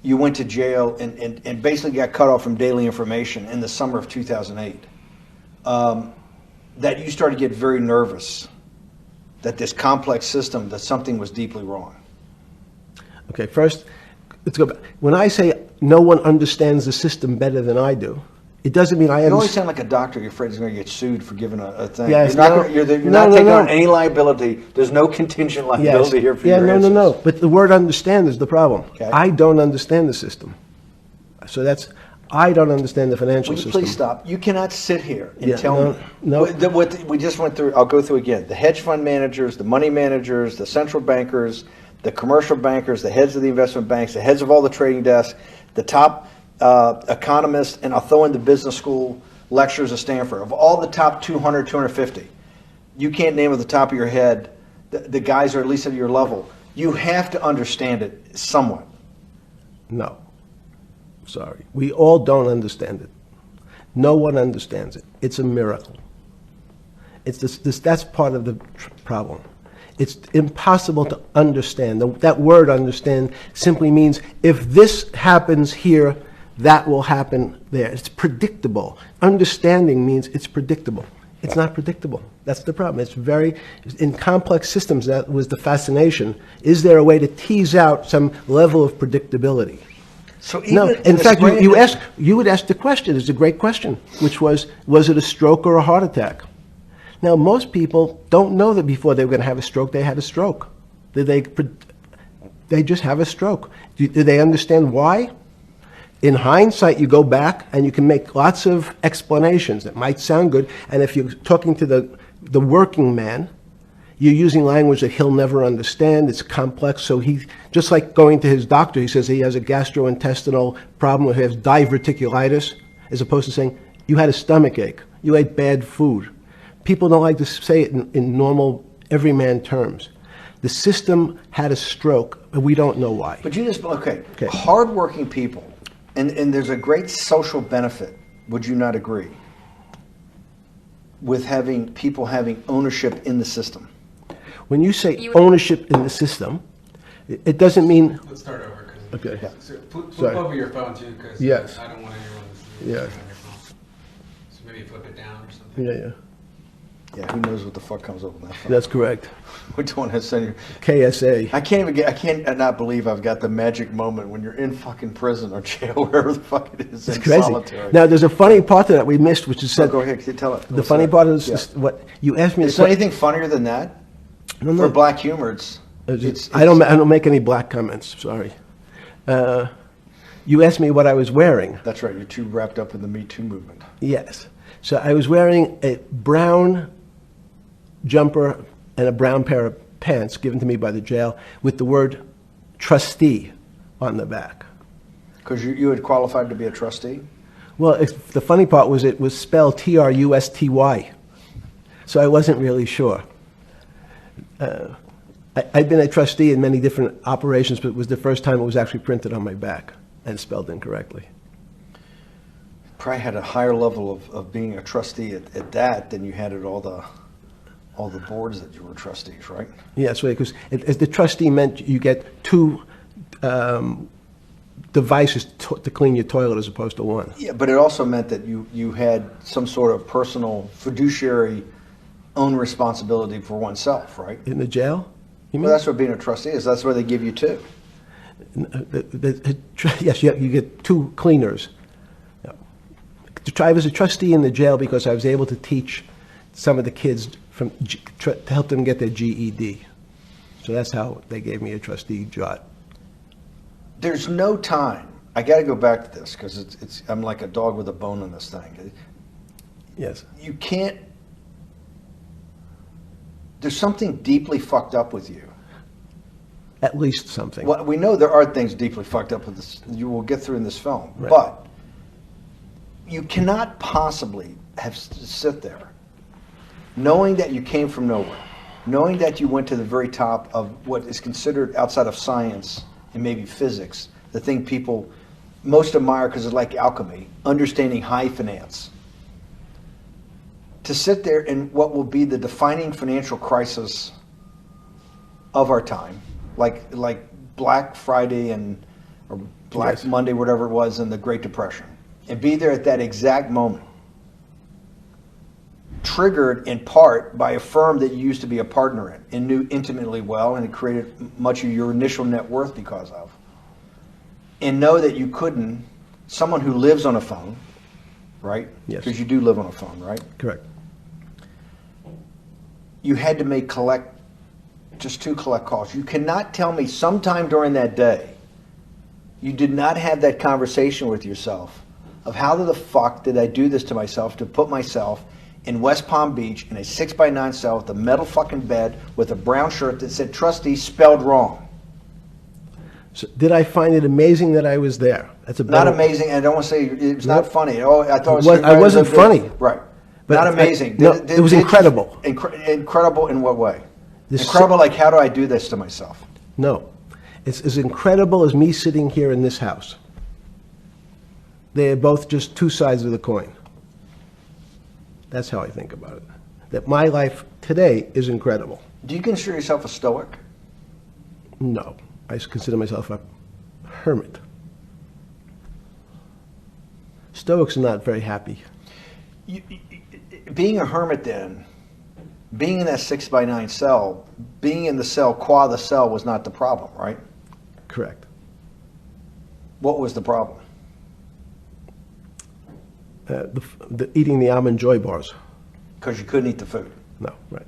you went to jail and basically got cut off from daily information in the summer of 2008, that you started to get very nervous that this complex system, that something was deeply wrong? Okay, first, let's go back. When I say no one understands the system better than I do, it doesn't mean I You always understand. sound like a doctor. You're afraid he's going to get sued for giving a thing. Yes, you're not, no. you're No, not no, taking no. on any liability. There's no contingent liability here for Yeah, your no, answers. no. But the word understand is the problem. Okay. I don't understand the system. So I don't understand the financial Will you system. please stop? You cannot sit here and Yeah, tell me. no. What we just went through, I'll go through again. The hedge fund managers, the money managers, the central bankers, the commercial bankers, the heads of the investment banks, the heads of all the trading desks, the top economists, and I'll throw in the business school lecturers at Stanford. Of all the top 200, 250, you can't name at the top of your head the guys are at least at your level. You have to understand it somewhat. No. Sorry. We all don't understand it. No one understands it. It's a miracle. It's that's part of the problem. It's impossible to understand. That word understand simply means if this happens here, that will happen there. It's predictable. Understanding means it's predictable. It's not predictable. That's the problem. In complex systems, that was the fascination. Is there a way to tease out some level of predictability? So even No. In fact, you would ask the question. It's a great question, which was it a stroke or a heart attack? Now, most people don't know that before they were going to have a stroke, they had a stroke. They just have a stroke. Do they understand why? In hindsight, you go back and you can make lots of explanations that might sound good. And if you're talking to the working man, you're using language that he'll never understand. It's complex. So he, just like going to his doctor, he says he has a gastrointestinal problem, or he has diverticulitis, as opposed to saying, you had a stomach ache, you ate bad food. People don't like to say it in normal, everyman terms. The system had a stroke, and we don't know why. But you just, okay. Hardworking people, and there's a great social benefit, would you not agree, with having people having ownership in the system? When you say ownership in the system, it doesn't mean. Let's start over. Okay. Yeah. So flip Sorry. over your phone too, because Yes. I don't want anyone to see Yeah. on your phone. So maybe flip it down or something. Yeah. Yeah, who knows what the fuck comes up with that phone? That's correct. We don't want to send you. KSA. I can't not believe I've got the magic moment when you're in fucking prison or jail, wherever the fuck it is, It's in crazy. solitary. Now, there's a funny part to that we missed, which is So said. go ahead, tell it. The funny part is what you asked me. Is there anything funnier than that? No, For black humor, it's I don't make any black comments. Sorry. You asked me what I was wearing. That's right. You're too wrapped up in the Me Too movement. Yes. So I was wearing a brown jumper and a brown pair of pants given to me by the jail with the word trustee on the back. Because you had qualified to be a trustee? Well, the funny part was it was spelled Trusty. So I wasn't really sure. I'd been a trustee in many different operations, but it was the first time it was actually printed on my back and spelled incorrectly. Probably had a higher level of being a trustee at that than you had at all the boards that you were trustees, right? Yes, right, because the trustee meant you get two devices to clean your toilet as opposed to one. Yeah, but it also meant that you had some sort of personal fiduciary own responsibility for oneself, right? In the jail? You mean? Well, that's what being a trustee is. That's where they give you two. Yes, you get two cleaners. I was a trustee in the jail because I was able to teach some of the kids to help them get their GED. So that's how they gave me a trustee job. There's no time. I got to go back to this because I'm like a dog with a bone in this thing. Yes. You can't. There's something deeply fucked up with you. At least something. Well, we know there are things deeply fucked up with this. You will get through in this film, Right. but you cannot possibly sit there, knowing that you came from nowhere, knowing that you went to the very top of what is considered outside of science and maybe physics, the thing people most admire because it's like alchemy, understanding high finance. To sit there in what will be the defining financial crisis of our time, like Black Friday and Black Yes. Monday, whatever it was, in the Great Depression, and be there at that exact moment, triggered in part by a firm that you used to be a partner in and knew intimately well, and it created much of your initial net worth because of, and know that you couldn't, someone who lives on a phone, right? Yes. Because you do live on a phone, right? Correct. You had to make just 2 collect calls. You cannot tell me sometime during that day you did not have that conversation with yourself of how the fuck did I do this to myself to put myself in West Palm Beach in a 6x9 cell with a metal fucking bed with a brown shirt that said trustee spelled wrong. So did I find it amazing that I was there? That's a Not better- amazing. I don't want to say it's not Nope. funny. Oh, I thought I wasn't funny. Right. But not I- amazing. no, it was incredible. Incredible in what way? This- Incredible like how do I do this to myself? No. It's as incredible as me sitting here in this house. They are both just 2 sides of the coin. That's how I think about it. That my life today is incredible. Do you consider yourself a stoic? No. I consider myself a hermit. Stoics are not very happy. Being a hermit then, being in that 6x9 cell, being in the cell qua the cell was not the problem, right? Correct. What was the problem? Eating the almond joy bars. Because you couldn't eat the food. No, right.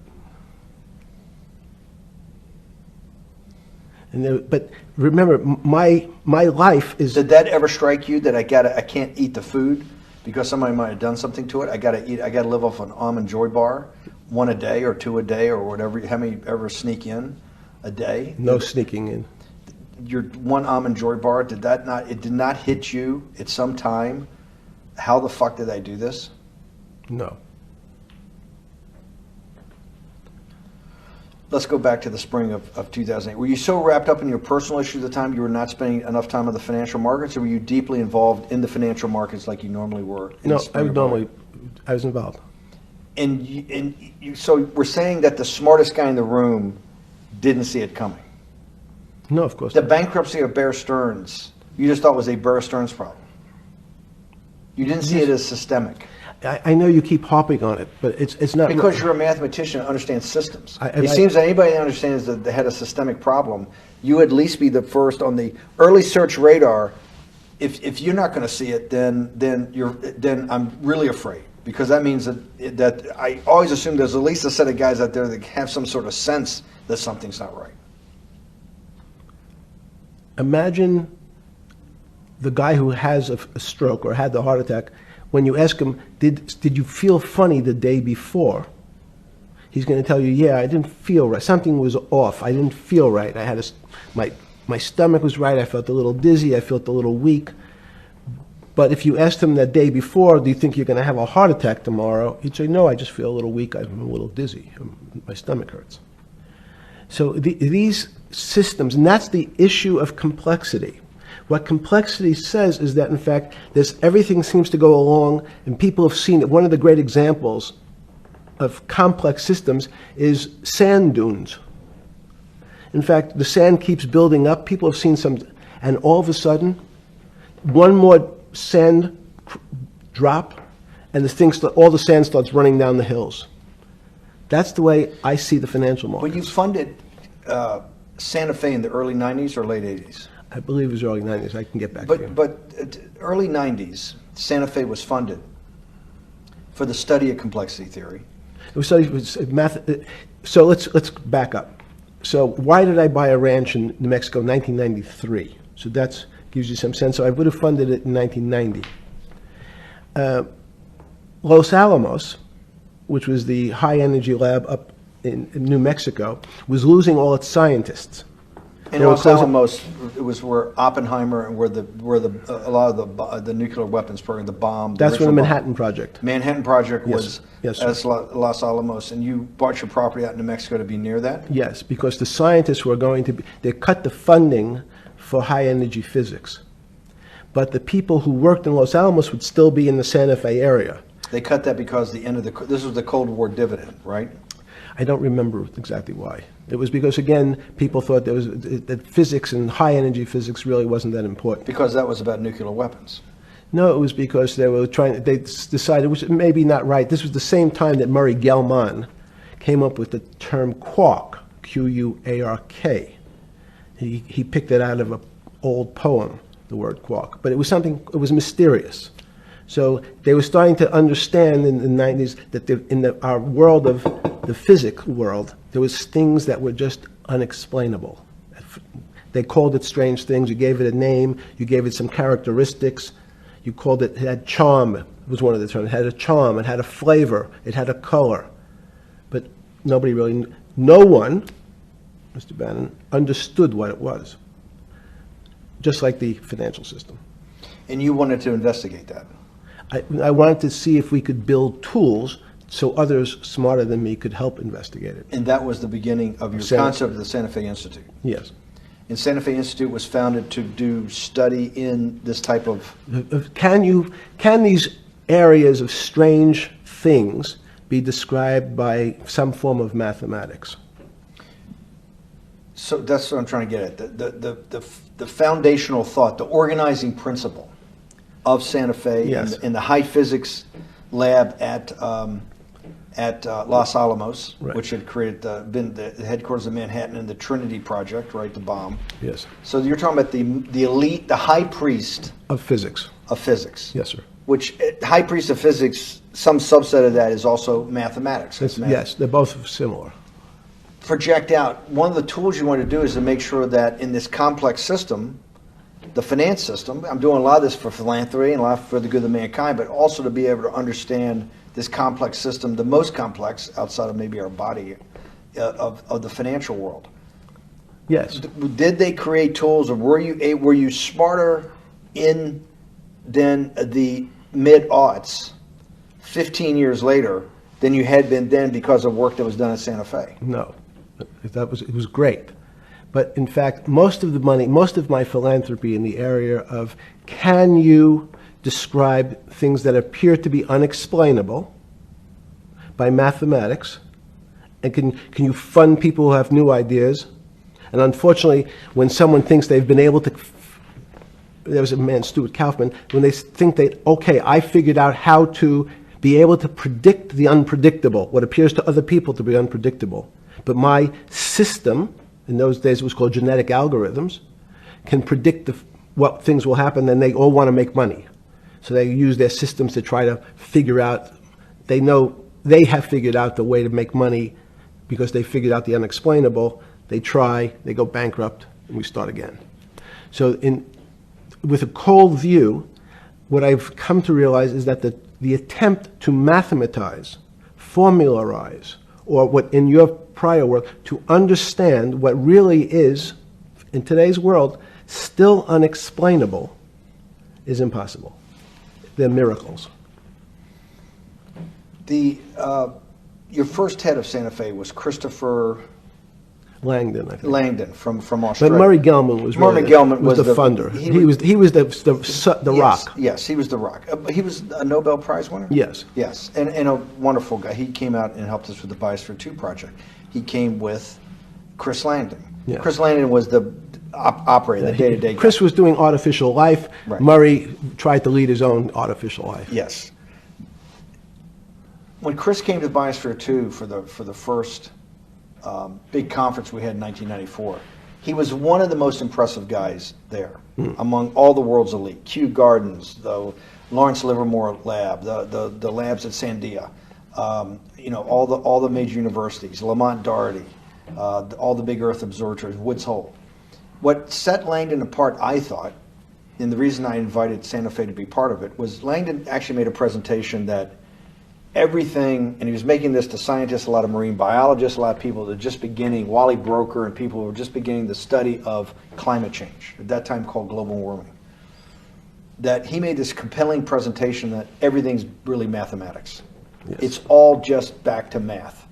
But remember, my life is. Did that ever strike you that I can't eat the food because somebody might have done something to it? I gotta live off an almond joy bar, 1 a day or 2 a day or whatever. How many ever sneak in a day? No sneaking in. Your 1 almond joy bar, it did not hit you at some time? How the fuck did I do this? No. Let's go back to the spring of 2008. Were you so wrapped up in your personal issues at the time you were not spending enough time on the financial markets, or were you deeply involved in the financial markets like you normally were? No, I was involved. So we're saying that the smartest guy in the room didn't see it coming. No, of course The not. bankruptcy of Bear Stearns, you just thought was a Bear Stearns problem. You didn't see it as systemic. I know you keep harping on it, but it's not. Because you're a mathematician and understands systems. I- It seems that anybody that understands that they had a systemic problem, you would at least be the first on the early search radar. If you're not going to see it, then I'm really afraid, because that means that I always assume there's at least a set of guys out there that have some sort of sense that something's not right. Imagine the guy who has a stroke or had the heart attack. When you ask him, did you feel funny the day before? He's going to tell you, yeah, I didn't feel right. Something was off. I didn't feel right. I had my stomach was right. I felt a little dizzy. I felt a little weak. But if you asked him that day before, do you think you're going to have a heart attack tomorrow? He'd say, no, I just feel a little weak. I'm a little dizzy. My stomach hurts. So these systems, and that's the issue of complexity. What complexity says is that, in fact, everything seems to go along, and people have seen it. One of the great examples of complex systems is sand dunes. In fact, the sand keeps building up. People have seen some, and all of a sudden, one more sand drop, and all the sand starts running down the hills. That's the way I see the financial market. Well, you funded Santa Fe in the early 90s or late 80s? I believe it was early 90s. I can get back to you. But early 90s, Santa Fe was funded for the study of complexity theory. It was math. So let's back up. So why did I buy a ranch in New Mexico in 1993? So that gives you some sense. So I would have funded it in 1990. Los Alamos, which was the high energy lab up in New Mexico, was losing all its scientists. And Los Alamos, it was where Oppenheimer and where a lot of the nuclear weapons program, the bomb. That's when the Manhattan Project. Manhattan Project was Yes, at Los Alamos, and you bought your property out in New Mexico to be near that? Yes, because the scientists were they cut the funding for high energy physics. But the people who worked in Los Alamos would still be in the Santa Fe area. They cut that because this was the Cold War dividend, right? I don't remember exactly why. It was because, again, people thought that physics and high-energy physics really wasn't that important. Because that was about nuclear weapons. No, it was because they decided, which may be not right. This was the same time that Murray Gell-Mann came up with the term quark, Q-U-A-R-K. He picked it out of an old poem, the word quark. But it was mysterious. So they were starting to understand in the 90s that in our world of the physics world, there was things that were just unexplainable. They called it strange things. You gave it a name. You gave it some characteristics. You called it had charm, was one of the terms. It had a charm. It had a flavor. It had a color. But no one, Mr. Bannon, understood what it was. Just like the financial system. And you wanted to investigate that? I wanted to see if we could build tools so others smarter than me could help investigate it. And that was the beginning of your concept of the Santa Fe Institute? Yes. And Santa Fe Institute was founded to do study in this type of... Can these areas of strange things be described by some form of mathematics? So that's what I'm trying to get at. The foundational thought, the organizing principle of Santa Fe, yes, in the high physics lab at Los Alamos, right, which had been the headquarters of Manhattan, and the Trinity Project, right, the bomb. Yes. So you're talking about the elite, the high priest of physics. Of physics. Yes, sir. Which high priest of physics, some subset of that is also mathematics. Yes, they're both similar. Project out. One of the tools you want to do is to make sure that in this complex system, the finance system, I'm doing a lot of this for philanthropy and a lot for the good of mankind, but also to be able to understand this complex system, the most complex outside of maybe our body, of the financial world. Yes. Did they create tools, or were you smarter in then the mid-aughts, 15 years later, than you had been then because of work that was done at Santa Fe? No, it was great. But in fact, most of the money, most of my philanthropy in the area of can you describe things that appear to be unexplainable by mathematics, and can you fund people who have new ideas? And unfortunately, when someone thinks they've been able to, there was a man, Stuart Kaufman, when they think that, okay, I figured out how to be able to predict the unpredictable, what appears to other people to be unpredictable. But my system, in those days it was called genetic algorithms, can predict what things will happen, and they all want to make money. So they use their systems to try to figure out, they know they have figured out the way to make money because they figured out the unexplainable. They try, they go bankrupt, and we start again. So with a cold view, what I've come to realize is that the attempt to mathematize, formularize, or what in your prior work, to understand what really is, in today's world, still unexplainable, is impossible. They're miracles. Your first head of Santa Fe was Christopher Langdon, I think. Langdon from Australia. But Murray Gell-Mann was really the funder. He was the rock. Yes, he was the rock. He was a Nobel Prize winner? Yes. Yes, and a wonderful guy. He came out and helped us with the Biosphere 2 project. He came with Chris Langdon. Yeah. Chris Langdon was the operator, the day-to-day guy. Chris was doing artificial life. Right. Murray tried to lead his own artificial life. Yes. When Chris came to Biosphere 2 for the first big conference we had in 1994, he was one of the most impressive guys there among all the world's elite. Kew Gardens, the Lawrence Livermore lab, the labs at Sandia, all the major universities, Lamont Doherty, all the big Earth observatories, Woods Hole. What set Langdon apart, I thought, and the reason I invited Santa Fe to be part of it, was Langdon actually made a presentation that everything, and he was making this to scientists, a lot of marine biologists, a lot of people that were just beginning, Wally Broker and people who were just beginning the study of climate change, at that time called global warming. That he made this compelling presentation that everything's really mathematics. Yes. It's all just back to math.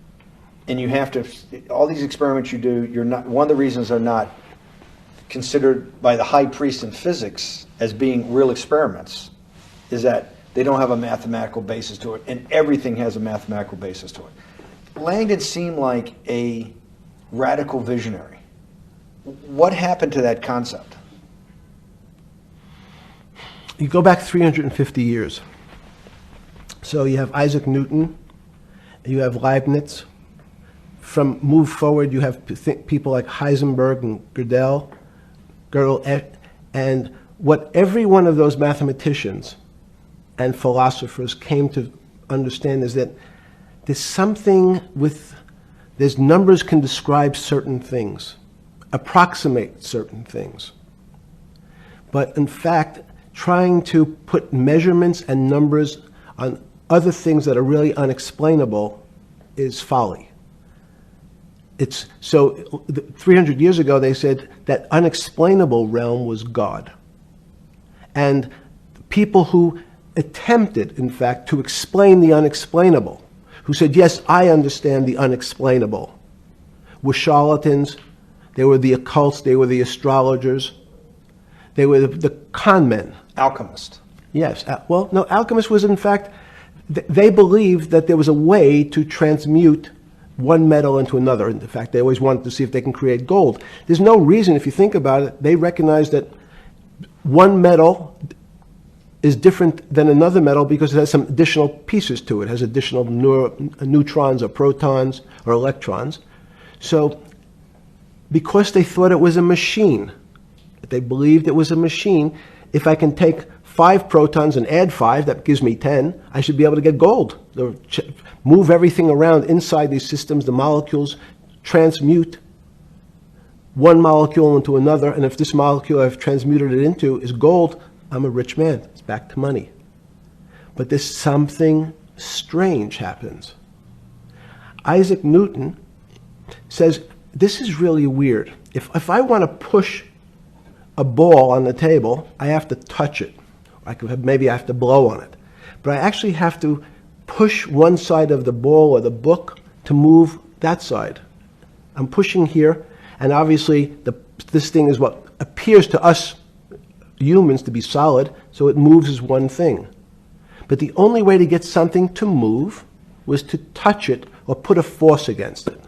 And you have to, all these experiments you do, you're not, one of the reasons they're not considered by the high priest in physics as being real experiments is that they don't have a mathematical basis to it, and everything has a mathematical basis to it. Langdon seemed like a radical visionary. What happened to that concept? You go back 350 years. So you have Isaac Newton, you have Leibniz. From move forward, you have people like Heisenberg and Gödel, and what every one of those mathematicians and philosophers came to understand is that there's something with, there's numbers can describe certain things, approximate certain things. But in fact, trying to put measurements and numbers on other things that are really unexplainable is folly. It's, so 300 years ago, they said that unexplainable realm was God. And people who attempted, in fact, to explain the unexplainable, who said, yes, I understand the unexplainable, were charlatans, they were the occults, they were the astrologers, they were the con men. Alchemist. Yes. Well, no, alchemist was, in fact, they believed that there was a way to transmute one metal into another. In fact, they always wanted to see if they can create gold. There's no reason, if you think about it, they recognize that one metal is different than another metal because it has some additional pieces to it. It has additional neutrons or protons or electrons. So because they thought it was a machine, they believed it was a machine, if I can take 5 protons and add 5, that gives me 10, I should be able to get gold. Move everything around inside these systems, the molecules transmute one molecule into another, and if this molecule I've transmuted it into is gold, I'm a rich man. It's back to money. But there's something strange happens. Isaac Newton says, this is really weird. If I want to push a ball on the table, I have to touch it. Maybe I have to blow on it. But I actually have to push one side of the ball or the book to move that side. I'm pushing here, and obviously this thing is what appears to us humans to be solid, so it moves as one thing. But the only way to get something to move was to touch it or put a force against it.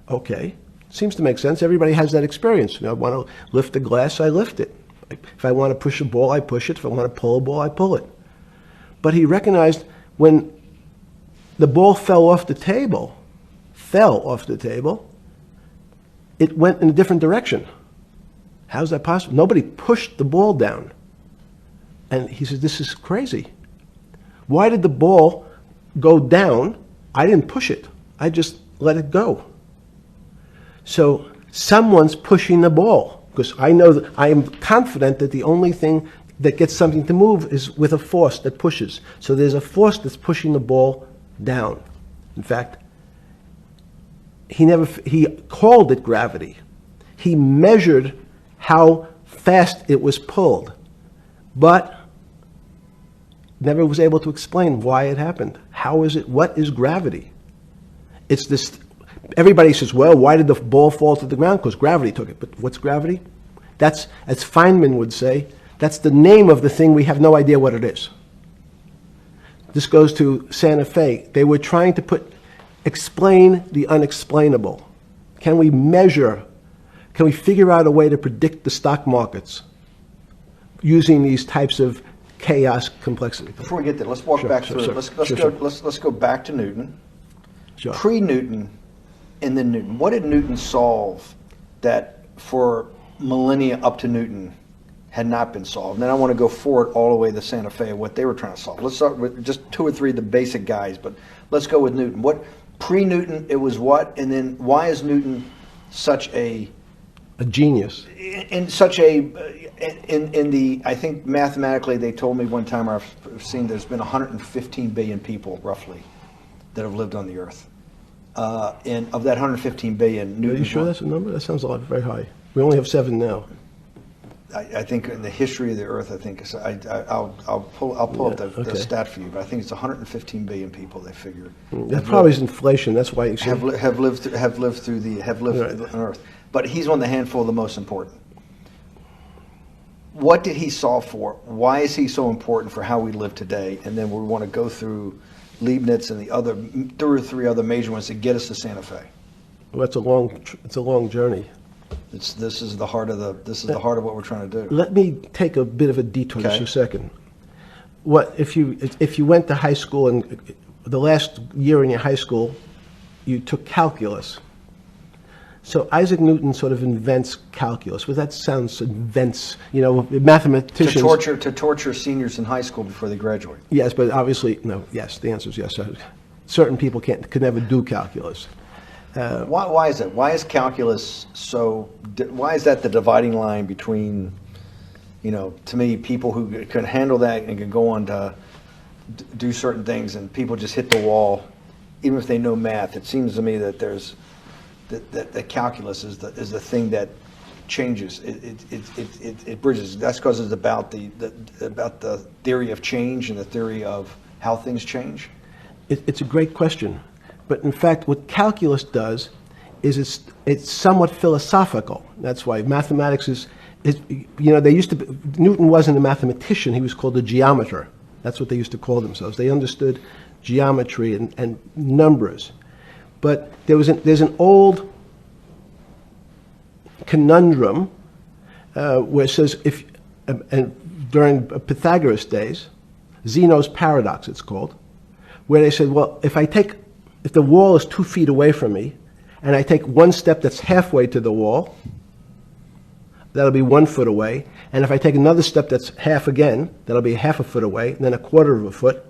Okay, seems to make sense. Everybody has that experience. You know, I want to lift a glass, I lift it. If I want to push a ball, I push it. If I want to pull a ball, I pull it. But he recognized when the ball fell off the table, it went in a different direction. How's that possible? Nobody pushed the ball down. And he says, this is crazy. Why did the ball go down? I didn't push it. I just let it go. So someone's pushing the ball. Because I know that I am confident that the only thing that gets something to move is with a force that pushes. So there's a force that's pushing the ball down. In fact, he called it gravity. He measured how fast it was pulled, but never was able to explain why it happened. How is it? What is gravity? It's this. Everybody says, well, why did the ball fall to the ground? Because gravity took it. But what's gravity? That's, as Feynman would say, that's the name of the thing. We have no idea what it is. This goes to Santa Fe. They were trying to explain the unexplainable. Can we measure, can we figure out a way to predict the stock markets using these types of chaos complexity? Before we get there, let's walk back through it. Let's go back to Newton. Sure. Pre-Newton and then Newton. What did Newton solve that for millennia up to Newton had not been solved? And then I want to go forward all the way to Santa Fe, what they were trying to solve. Let's start with just 2 or 3 of the basic guys, but let's go with Newton. What pre-Newton, it was what? And then why is Newton such a genius? In such a, in the, I think mathematically they told me one time, I've seen there's been 115 billion people roughly that have lived on the earth. And of that 115 billion, Newton. Are you sure that's a number? That sounds a lot, very high. We only have 7 now. I think in the history of the earth, I think I'll pull up the stat for you, but I think it's 115 billion people. They figure that probably is inflation. That's why you have lived on Earth. But he's one of the handful of the most important. What did he solve for? Why is he so important for how we live today? And then we want to go through Leibniz and the other 2 or 3 other major ones to get us to Santa Fe? Well, it's a long journey. This is the heart of what we're trying to do. Let me take a bit of a detour just Okay. a second. What if you went to high school and the last year in your high school, you took calculus? So Isaac Newton sort of invents calculus. Well, that sounds invents, mathematicians. To torture seniors in high school before they graduate. Yes, but obviously, no, yes, the answer is yes. Certain people could never do calculus. Why is that? Why is calculus why is that the dividing line between, to me, people who can handle that and can go on to do certain things, and people just hit the wall, even if they know math? It seems to me that that calculus is the thing that changes. It bridges. That's because it's about the theory of change and the theory of how things change. It's a great question, but in fact, what calculus does is it's somewhat philosophical. That's why mathematics is Newton wasn't a mathematician. He was called a geometer. That's what they used to call themselves. They understood geometry and numbers. But there's an old conundrum where it says during Pythagoras' days, Zeno's paradox it's called, where they said, well, if the wall is 2 feet away from me, and I take one step that's halfway to the wall, that'll be 1 foot away, and if I take another step that's half again, that'll be half a foot away, and then 1/4 of a foot,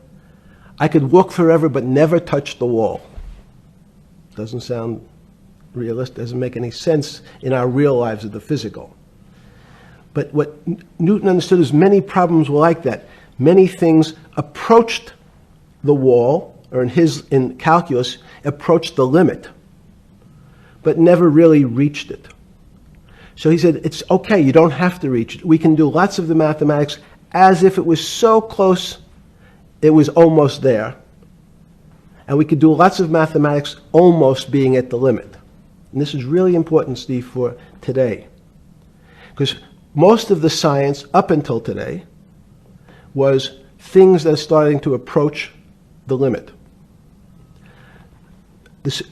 I could walk forever but never touch the wall. Doesn't sound realistic, doesn't make any sense in our real lives of the physical. But what Newton understood is many problems were like that. Many things approached the wall, or in calculus, approached the limit, but never really reached it. So he said, it's okay, you don't have to reach it. We can do lots of the mathematics as if it was so close, it was almost there. And we could do lots of mathematics almost being at the limit. And this is really important, Steve, for today. Because most of the science up until today was things that are starting to approach the limit.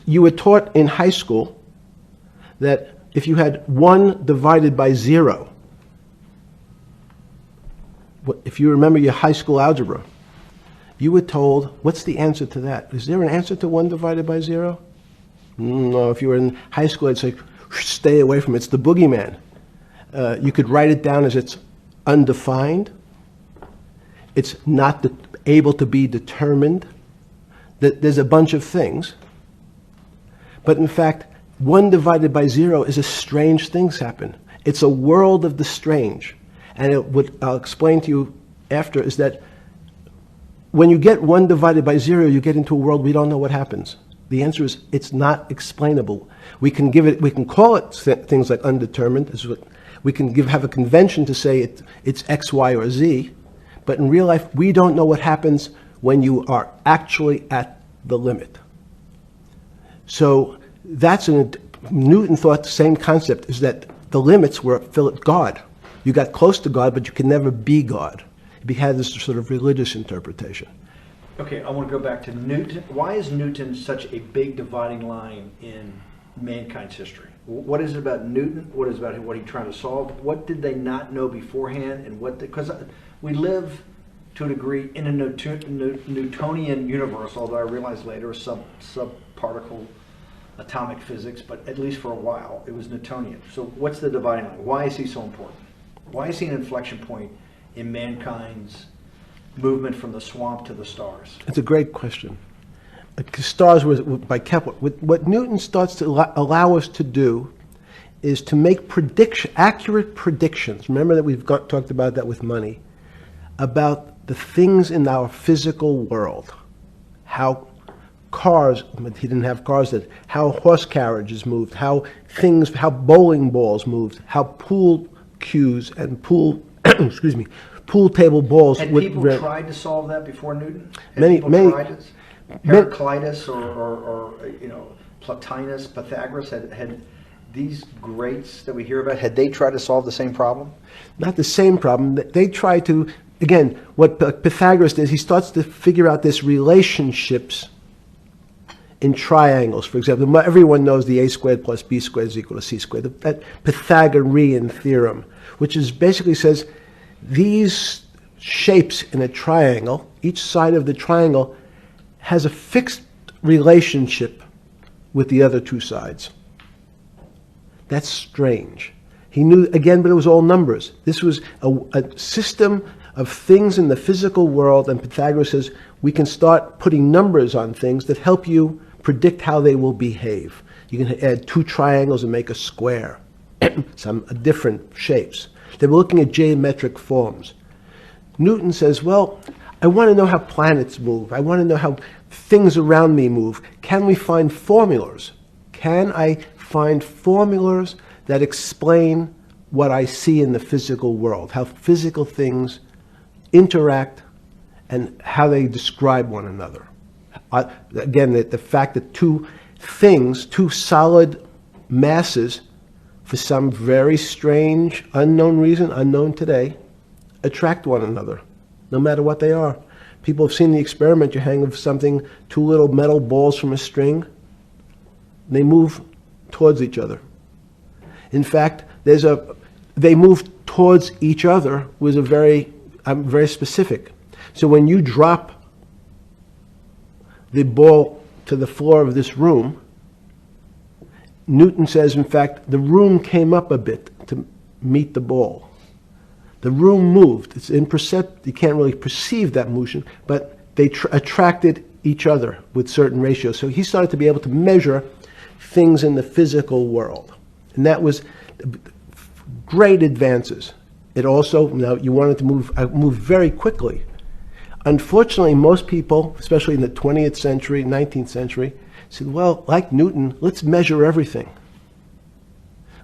You were taught in high school that if you had 1 divided by 0, if you remember your high school algebra, you were told, what's the answer to that? Is there an answer to 1 divided by 0? No, if you were in high school, I'd say, stay away from it. It's the boogeyman. You could write it down as it's undefined. It's not able to be determined. There's a bunch of things. But in fact, 1 divided by 0 is a strange things happen. It's a world of the strange. And what I'll explain to you after is that when you get 1 divided by 0, you get into a world we don't know what happens. The answer is it's not explainable. We can call it things like undetermined. We can have a convention to say it's X, Y, or Z. But in real life, we don't know what happens when you are actually at the limit. So Newton thought the same concept is that the limits were God. You got close to God, but you can never be God. It had this sort of religious interpretation. Okay, I want to go back to Newton. Why is Newton such a big dividing line in mankind's history? What is it about Newton? What is it about what he's trying to solve? What did they not know beforehand? And because we live to a degree in a Newtonian universe, although I realized later subparticle atomic physics, but at least for a while it was Newtonian. So what's the dividing line? Why is he so important? Why is he an inflection point in mankind's movement from the swamp to the stars? It's a great question. The stars were by Kepler. What Newton starts to allow us to do is to make accurate predictions. Remember that we've talked about that with money, about the things in our physical world, how cars, he didn't have cars then, how horse carriages moved, how bowling balls moved, how pool cues and pool table balls. Had people tried to solve that before Newton? Had Many tried it? Heraclitus or Plotinus, Pythagoras, had these greats that we hear about, had they tried to solve the same problem? Not the same problem. They tried to again, what Pythagoras did, he starts to figure out this relationships in triangles. For example, everyone knows the a squared plus b squared is equal to c squared. That Pythagorean theorem, which is basically says these shapes in a triangle, each side of the triangle has a fixed relationship with the other two sides. That's strange. He knew, again, but it was all numbers. This was a system of things in the physical world, and Pythagoras says we can start putting numbers on things that help you predict how they will behave. You can add two triangles and make a square, some different shapes. They were looking at geometric forms. Newton says, well, I want to know how planets move. I want to know how things around me move. Can we find formulas? Can I find formulas that explain what I see in the physical world, how physical things interact and how they describe one another? Again, the fact that two things, two solid masses, for some very strange, unknown reason, unknown today, attract one another, no matter what they are. People have seen the experiment. You hang something, two little metal balls from a string, they move towards each other. In fact, they move towards each other was very specific. So when you drop the ball to the floor of this room, Newton says, in fact, the room came up a bit to meet the ball. The room moved. It's imperceptible. You can't really perceive that motion, but they attracted each other with certain ratios. So he started to be able to measure things in the physical world. And that was great advances. It also, now you wanted to move very quickly. Unfortunately, most people, especially in the 20th century, 19th century, said, well, like Newton, let's measure everything.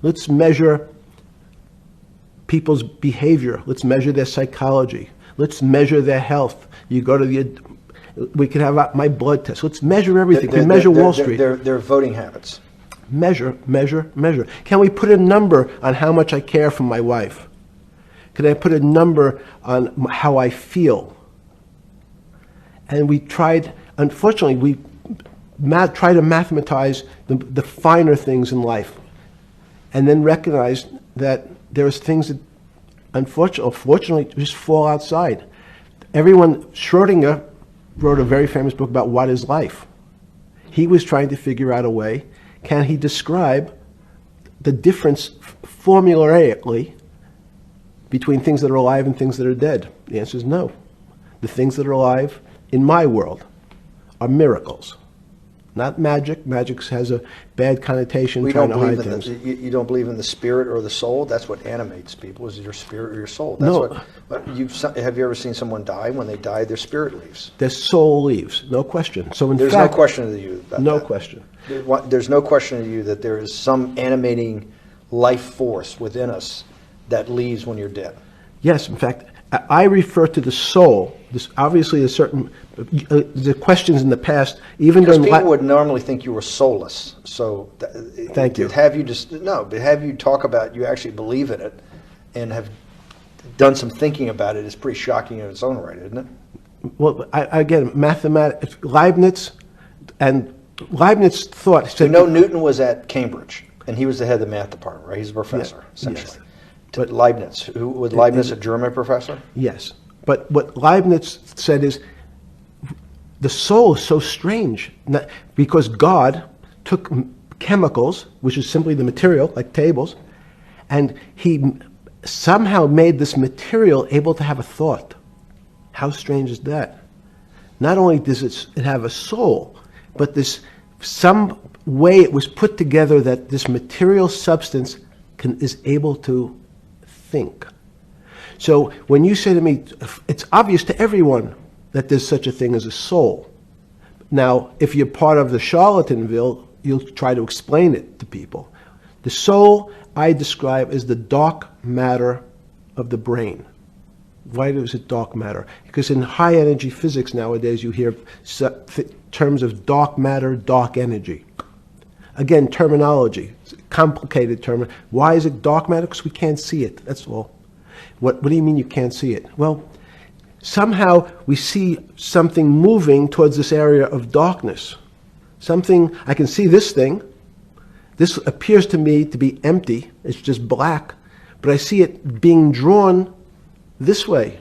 Let's measure people's behavior. Let's measure their psychology. Let's measure their health. You go to we can have my blood test. Let's measure everything. We measure Wall Street. Their voting habits. Measure, measure, measure. Can we put a number on how much I care for my wife? Can I put a number on how I feel? And we tried, unfortunately, we try to mathematize the finer things in life, and then recognize that there's things that unfortunately just fall outside. Schrodinger wrote a very famous book about what is life. He was trying to figure out a way, can he describe the difference formulaically between things that are alive and things that are dead? The answer is no. The things that are alive in my world are miracles, not magic. Magic has a bad connotation, trying to hide things. You don't believe in the spirit or the soul? That's what animates people, is your spirit or your soul. No. Have you ever seen someone die? When they die, their spirit leaves. Their soul leaves, no question. So in There's fact, no question to you about no that. question. There's no question to you that there is some animating life force within us that leaves when you're dead. Yes, in fact, I refer to the soul. This obviously a certain the questions in the past, even Because during people would normally think you were soulless. So Thank you. But have you talk about you actually believe in it and have done some thinking about it is pretty shocking in its own right, isn't it? Well, again, mathematics, Leibniz thought. So Newton was at Cambridge, and he was the head of the math department, right? He's a professor, essentially. Yes. But Leibniz, was Leibniz a German professor? Yes. But what Leibniz said is the soul is so strange because God took chemicals, which is simply the material, like tables, and he somehow made this material able to have a thought. How strange is that? Not only does it have a soul, but some way it was put together that this material substance is able to think. So when you say to me, it's obvious to everyone that there's such a thing as a soul. Now, if you're part of the Charlatanville, you'll try to explain it to people. The soul I describe as the dark matter of the brain. Why is it dark matter? Because in high energy physics nowadays you hear terms of dark matter, dark energy. Again, terminology, complicated term. Why is it dark matter? Because we can't see it, that's all. What do you mean you can't see it? Well, somehow we see something moving towards this area of darkness. Something, I can see this thing. This appears to me to be empty. It's just black. But I see it being drawn this way.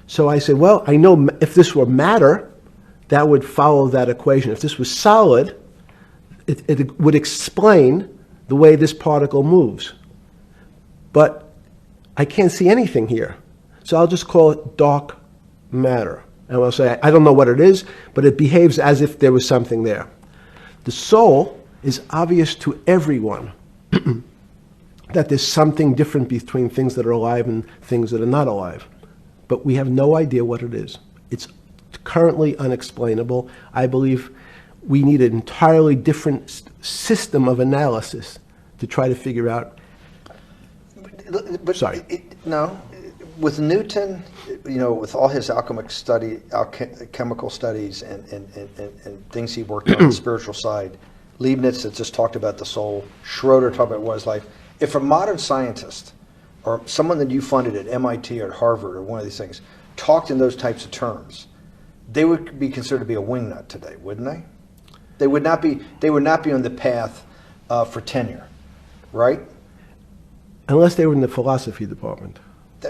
So I say, well, I know if this were matter, that would follow that equation. If this was solid, it would explain the way this particle moves. But I can't see anything here. So I'll just call it dark matter. And I'll say, I don't know what it is, but it behaves as if there was something there. The soul is obvious to everyone that there's something different between things that are alive and things that are not alive. But we have no idea what it is. It's currently unexplainable. I believe we need an entirely different system of analysis to try to figure out. But Sorry. No. With Newton, with all his alchemical studies and things he worked on the spiritual side, Leibniz that just talked about the soul, Schroeder talked about what is life. If a modern scientist or someone that you funded at MIT or at Harvard or one of these things talked in those types of terms, they would be considered to be a wingnut today, wouldn't they? They would not be on the path for tenure, right? Unless they were in the philosophy department.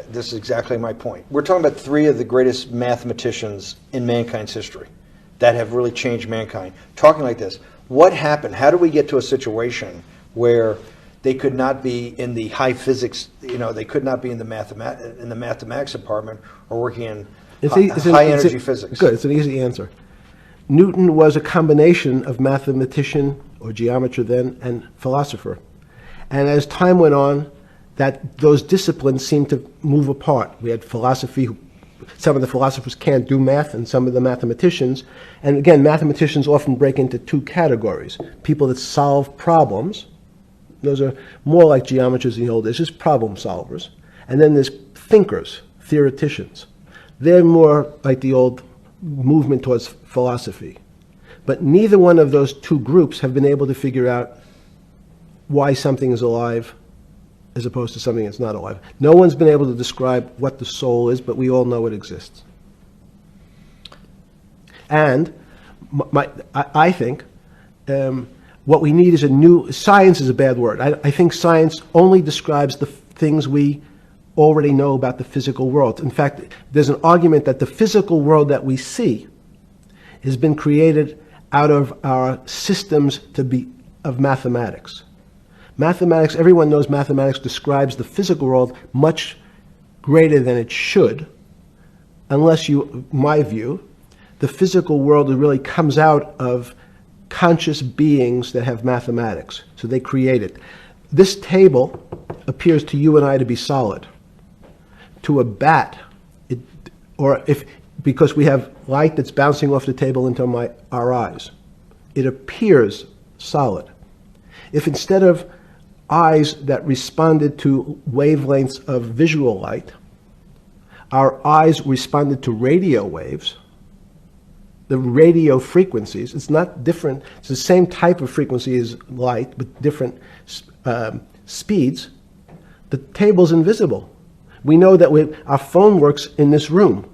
This is exactly my point. We're talking about three of the greatest mathematicians in mankind's history that have really changed mankind. Talking like this, what happened? How do we get to a situation where they could not be in the high physics, they could not be in the mathematics department or working in high energy physics? Good, it's an easy answer. Newton was a combination of mathematician or geometer then and philosopher. And as time went on, those disciplines seemed to move apart. We had philosophy. Some of the philosophers can't do math, and some of the mathematicians. And again, mathematicians often break into two categories. People that solve problems. Those are more like geometers in the old days, just problem solvers. And then there's thinkers, theoreticians. They're more like the old movement towards philosophy. But neither one of those two groups have been able to figure out why something is alive as opposed to something that's not alive. No one's been able to describe what the soul is, but we all know it exists. And I think what we need is science is a bad word. I think science only describes the things we already know about the physical world. In fact, there's an argument that the physical world that we see has been created out of our systems of mathematics. Mathematics, everyone knows mathematics describes the physical world much greater than it should, unless my view, the physical world really comes out of conscious beings that have mathematics. So they create it. This table appears to you and I to be solid. To a bat, because we have light that's bouncing off the table into our eyes, it appears solid. If instead of eyes that responded to wavelengths of visual light, our eyes responded to radio waves, the radio frequencies, it's not different, it's the same type of frequency as light, but different speeds, the table's invisible. We know that our phone works in this room.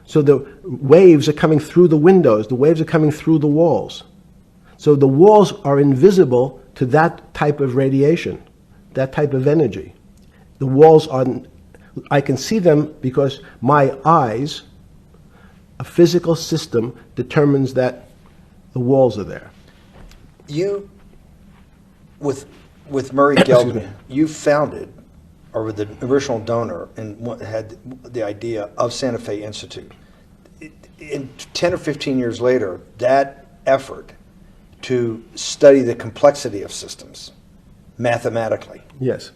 So the waves are coming through the windows, the waves are coming through the walls. So the walls are invisible to that type of radiation, that type of energy. The walls I can see them because my eyes, a physical system determines that the walls are there. You, with Murray Geldman, you founded, or with the original donor, and had the idea of Santa Fe Institute. In 10 or 15 years later, that effort to study the complexity of systems mathematically. Yes.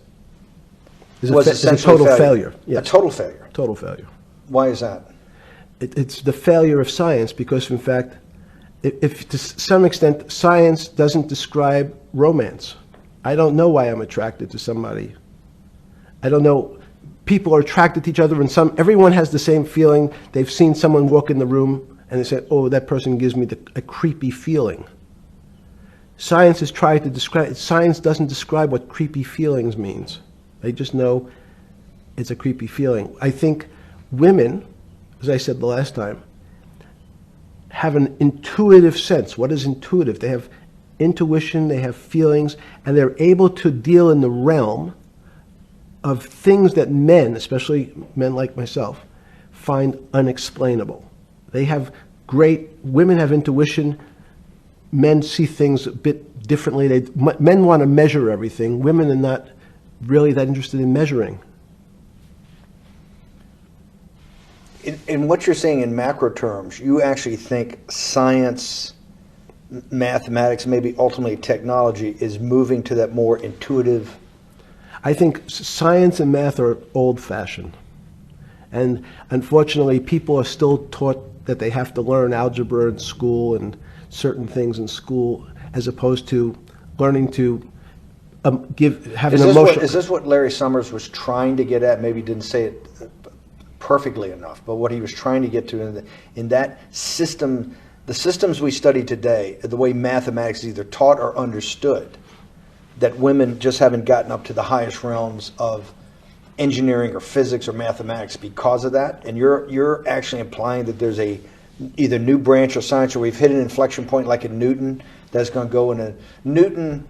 Was it's a total failure. Yes. A total failure. Total failure. Why is that? It's the failure of science because, in fact, if to some extent science doesn't describe romance. I don't know why I'm attracted to somebody. I don't know. People are attracted to each other, and everyone has the same feeling. They've seen someone walk in the room, and they say, "Oh, that person gives me a creepy feeling." Science has tried to describe. Science doesn't describe what creepy feelings means. They just know it's a creepy feeling. I think women as I said the last time, have an intuitive sense. What is intuitive? They have intuition, they have feelings, and they're able to deal in the realm of things that men, especially men like myself, find unexplainable. They have women have intuition, men see things a bit differently. Men want to measure everything. Women are not really that interested in measuring. In what you're saying in macro terms, you actually think science, mathematics, maybe ultimately technology is moving to that more intuitive? I think science and math are old-fashioned. And unfortunately, people are still taught that they have to learn algebra in school and certain things in school, as opposed to learning to have an emotion. Is this what Larry Summers was trying to get at? Maybe he didn't say it perfectly enough, but what he was trying to get to in that system, the systems we study today, the way mathematics is either taught or understood, that women just haven't gotten up to the highest realms of engineering or physics or mathematics because of that. And you're actually implying that there's a either new branch of science, or we've hit an inflection point like in Newton that's going to go in a Newton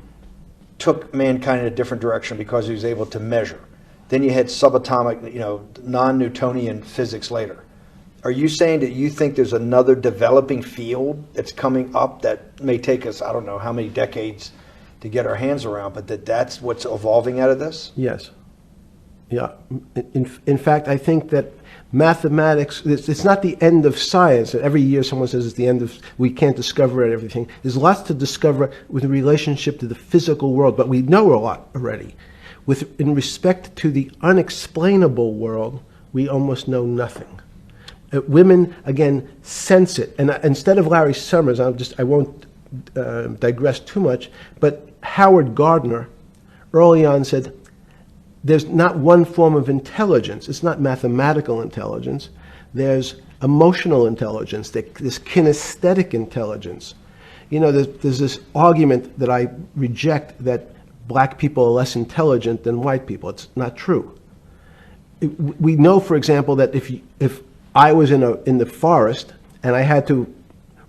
took mankind in a different direction because he was able to measure. Then you had subatomic, non-Newtonian physics later. Are you saying that you think there's another developing field that's coming up that may take us, I don't know how many decades to get our hands around, but that's what's evolving out of this? Yes. Yeah. In fact, I think that mathematics, it's not the end of science. Every year someone says it's the end of, we can't discover everything. There's lots to discover with relationship to the physical world, but we know a lot already. In respect to the unexplainable world, we almost know nothing. Women, again, sense it. And instead of Larry Summers, I won't digress too much, but Howard Gardner early on said, there's not one form of intelligence. It's not mathematical intelligence. There's emotional intelligence, this kinesthetic intelligence. There's this argument that I reject that black people are less intelligent than white people. It's not true. We know, for example, that if I was in the forest and I had to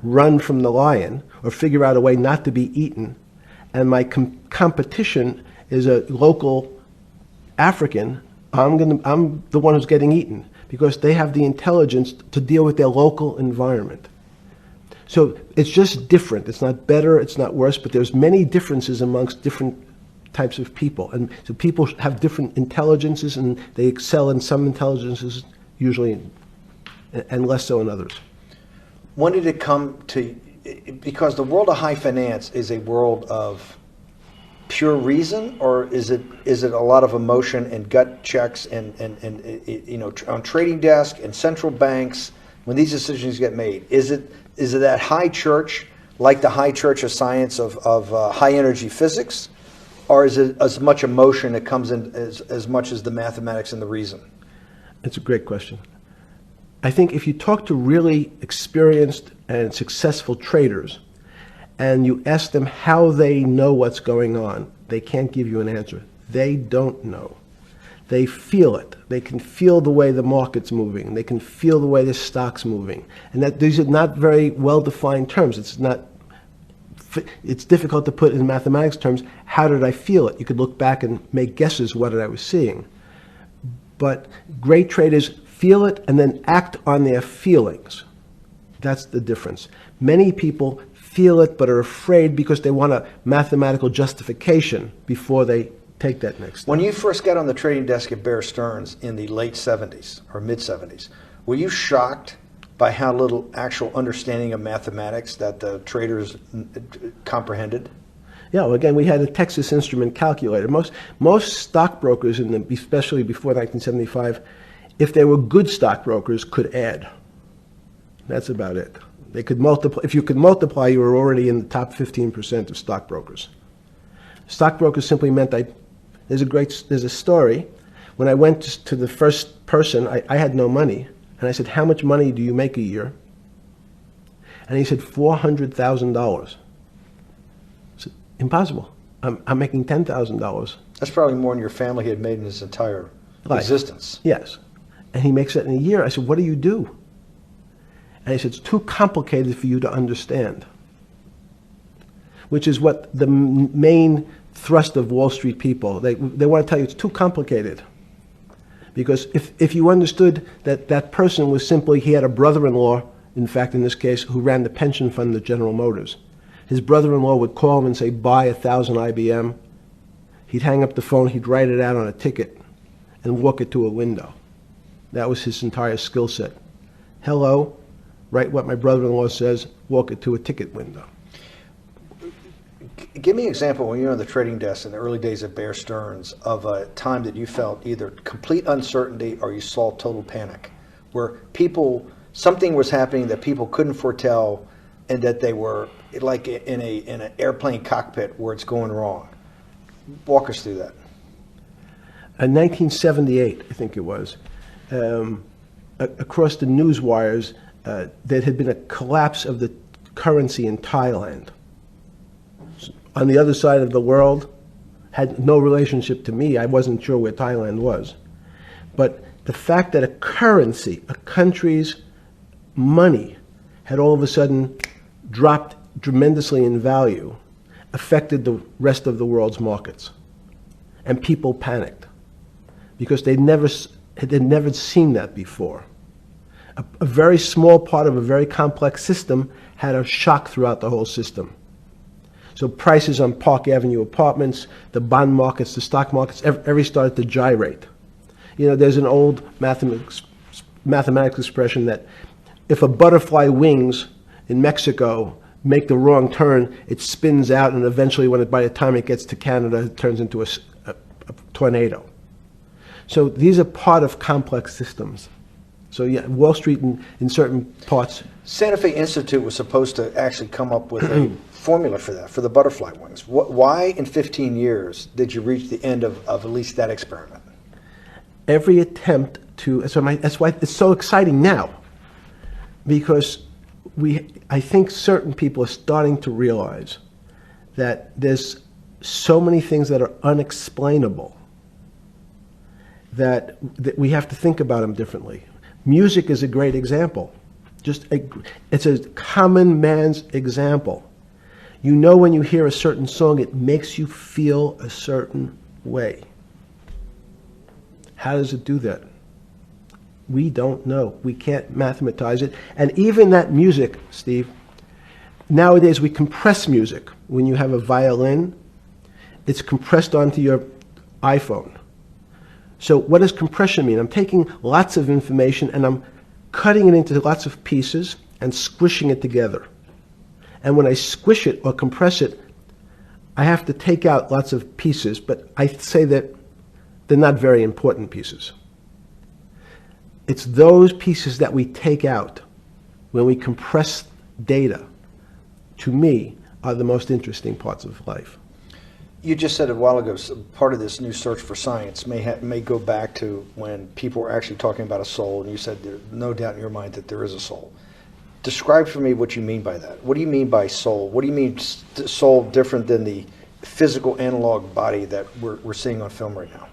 run from the lion or figure out a way not to be eaten, and my competition is a local African, I'm the one who's getting eaten because they have the intelligence to deal with their local environment. So it's just different. It's not better, it's not worse, but there's many differences amongst different types of people. And so people have different intelligences, and they excel in some intelligences usually and less so in others. When did it come to, because the world of high finance is a world of pure reason, or is it a lot of emotion and gut checks and on trading desk and central banks when these decisions get made? Is it that high church, like the high church of science of high energy physics, or is it as much emotion that comes in as much as the mathematics and the reason? It's a great question. I think if you talk to really experienced and successful traders and you ask them how they know what's going on, they can't give you an answer. They don't know. They feel it. They can feel the way the market's moving. They can feel the way the stock's moving. And that these are not very well-defined terms. It's difficult to put in mathematics terms, how did I feel it? You could look back and make guesses what I was seeing. But great traders feel it and then act on their feelings. That's the difference. Many people feel it but are afraid because they want a mathematical justification before they take that next step. When you first got on the trading desk at Bear Stearns in the late 70s or mid 70s, were you shocked by how little actual understanding of mathematics that the traders comprehended? Yeah, well, again, we had a Texas Instrument calculator. Most stockbrokers, especially before 1975, if they were good stockbrokers, could add. That's about it. They could multiply. If you could multiply, you were already in the top 15% of stockbrokers. Stockbrokers simply meant there's a story. When I went to the first person, I had no money. And I said, how much money do you make a year? And he said, $400,000. I said, impossible. I'm making $10,000. That's probably more than your family had made in his entire existence. Yes. And he makes it in a year. I said, what do you do? And he said, it's too complicated for you to understand, which is what the main thrust of Wall Street people, they want to tell you it's too complicated. Because if you understood that that person was simply, he had a brother-in-law, in fact, in this case, who ran the pension fund at General Motors. His brother-in-law would call him and say, buy 1,000 IBM. He'd hang up the phone, he'd write it out on a ticket and walk it to a window. That was his entire skill set. Hello, write what my brother-in-law says, walk it to a ticket window. Give me an example when you were on the trading desk in the early days of Bear Stearns of a time that you felt either complete uncertainty or you saw total panic, where people, something was happening that people couldn't foretell and that they were like in an airplane cockpit where it's going wrong. Walk us through that. In 1978, I think it was, across the news wires, there had been a collapse of the currency in Thailand. On the other side of the world, had no relationship to me. I wasn't sure where Thailand was. But the fact that a currency, a country's money, had all of a sudden dropped tremendously in value affected the rest of the world's markets. And people panicked because they'd never seen that before. A very small part of a very complex system had a shock throughout the whole system. So prices on Park Avenue apartments, the bond markets, the stock markets, every started to gyrate. You know, there's an old mathematics expression that if a butterfly wings in Mexico make the wrong turn, it spins out, and eventually, by the time it gets to Canada, it turns into a tornado. So these are part of complex systems. So yeah, Wall Street in certain parts. Santa Fe Institute was supposed to actually come up with a formula for that, for the butterfly wings. Why in 15 years did you reach the end of at least that experiment? Every attempt to, that's why it's so exciting now, because I think certain people are starting to realize that there's so many things that are unexplainable that we have to think about them differently. Music is a great example. It's a common man's example. You know, when you hear a certain song, it makes you feel a certain way. How does it do that? We don't know. We can't mathematize it. And even that music, Steve, nowadays we compress music. When you have a violin, it's compressed onto your iPhone. So what does compression mean? I'm taking lots of information and I'm cutting it into lots of pieces and squishing it together. And when I squish it or compress it, I have to take out lots of pieces, but I say that they're not very important pieces. It's those pieces that we take out when we compress data, to me, are the most interesting parts of life. You just said a while ago, part of this new search for science may go back to when people were actually talking about a soul, and you said there's no doubt in your mind that there is a soul. Describe for me what you mean by that. What do you mean by soul? What do you mean soul different than the physical analog body that we're seeing on film right now?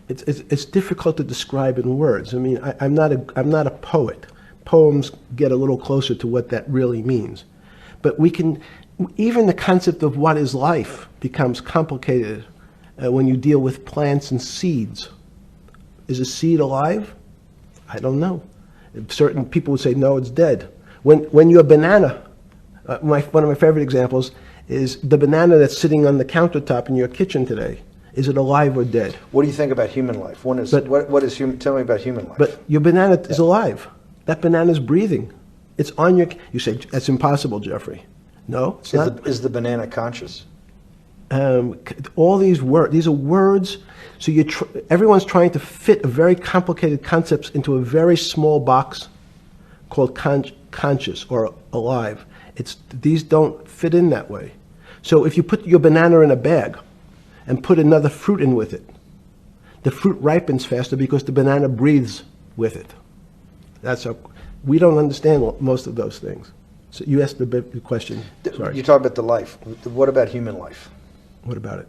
It's difficult to describe in words. I mean, I'm not a poet. Poems get a little closer to what that really means. But even the concept of what is life becomes complicated when you deal with plants and seeds. Is a seed alive? I don't know. Certain people would say, no, it's dead. When you're a banana, one of my favorite examples is the banana that's sitting on the countertop in your kitchen today. Is it alive or dead? What do you think about human life? What is human? Tell me about human life. But your banana is alive. That banana is breathing. It's on your. You say that's impossible, Jeffrey. No, it's not. Is the banana conscious? All these words. These are words. So everyone's trying to fit a very complicated concepts into a very small box called conscious or alive. These don't fit in that way. So if you put your banana in a bag and put another fruit in with it, the fruit ripens faster because the banana breathes with it. We don't understand most of those things. So you asked the big question. Sorry. You talk about the life. What about human life? What about it?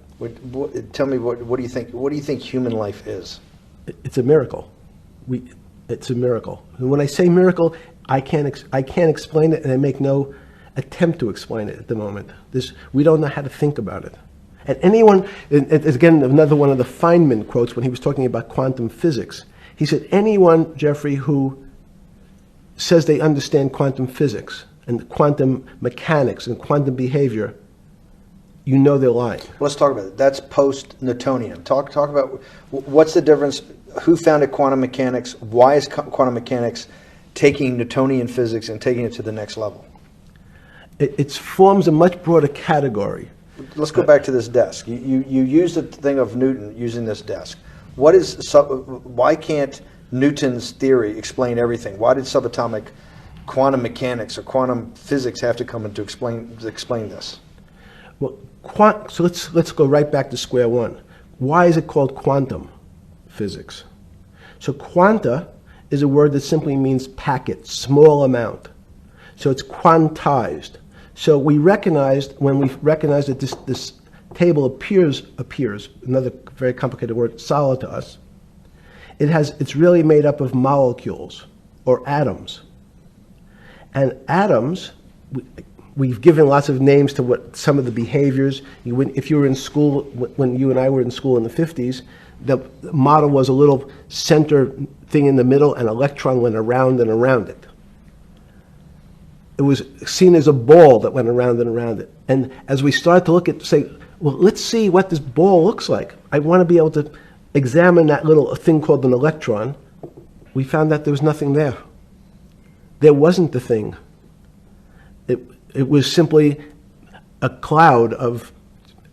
Tell me what do you think? What do you think human life is? It's a miracle. It's a miracle. And when I say miracle, I can't explain it, and I make no attempt to explain it at the moment. We don't know how to think about it. And anyone, and again, another one of the Feynman quotes when he was talking about quantum physics. He said, anyone, Jeffrey, who says they understand quantum physics and quantum mechanics and quantum behavior, you know they're lying. Let's talk about it. That's post-Newtonian. Talk about what's the difference, who founded quantum mechanics, why is quantum mechanics taking Newtonian physics and taking it to the next level? It forms a much broader category. Let's go back to this desk. You use the thing of Newton using this desk. Why can't Newton's theory explain everything? Why did subatomic quantum mechanics or quantum physics have to come in to explain this? Well, so let's go right back to square one. Why is it called quantum physics? So quanta is a word that simply means packet, small amount. So it's quantized. So we recognized, when we recognized that this table appears, another very complicated word, solid to us, it's really made up of molecules or atoms. And atoms, we've given lots of names to what some of the behaviors. If you were in school, when you and I were in school in the 50s, the model was a little center thing in the middle, and an electron went around and around it. It was seen as a ball that went around and around it. And as we started to look at, say, well, let's see what this ball looks like. I want to be able to examine that little thing called an electron. We found that there was nothing there. There wasn't the thing. It was simply a cloud of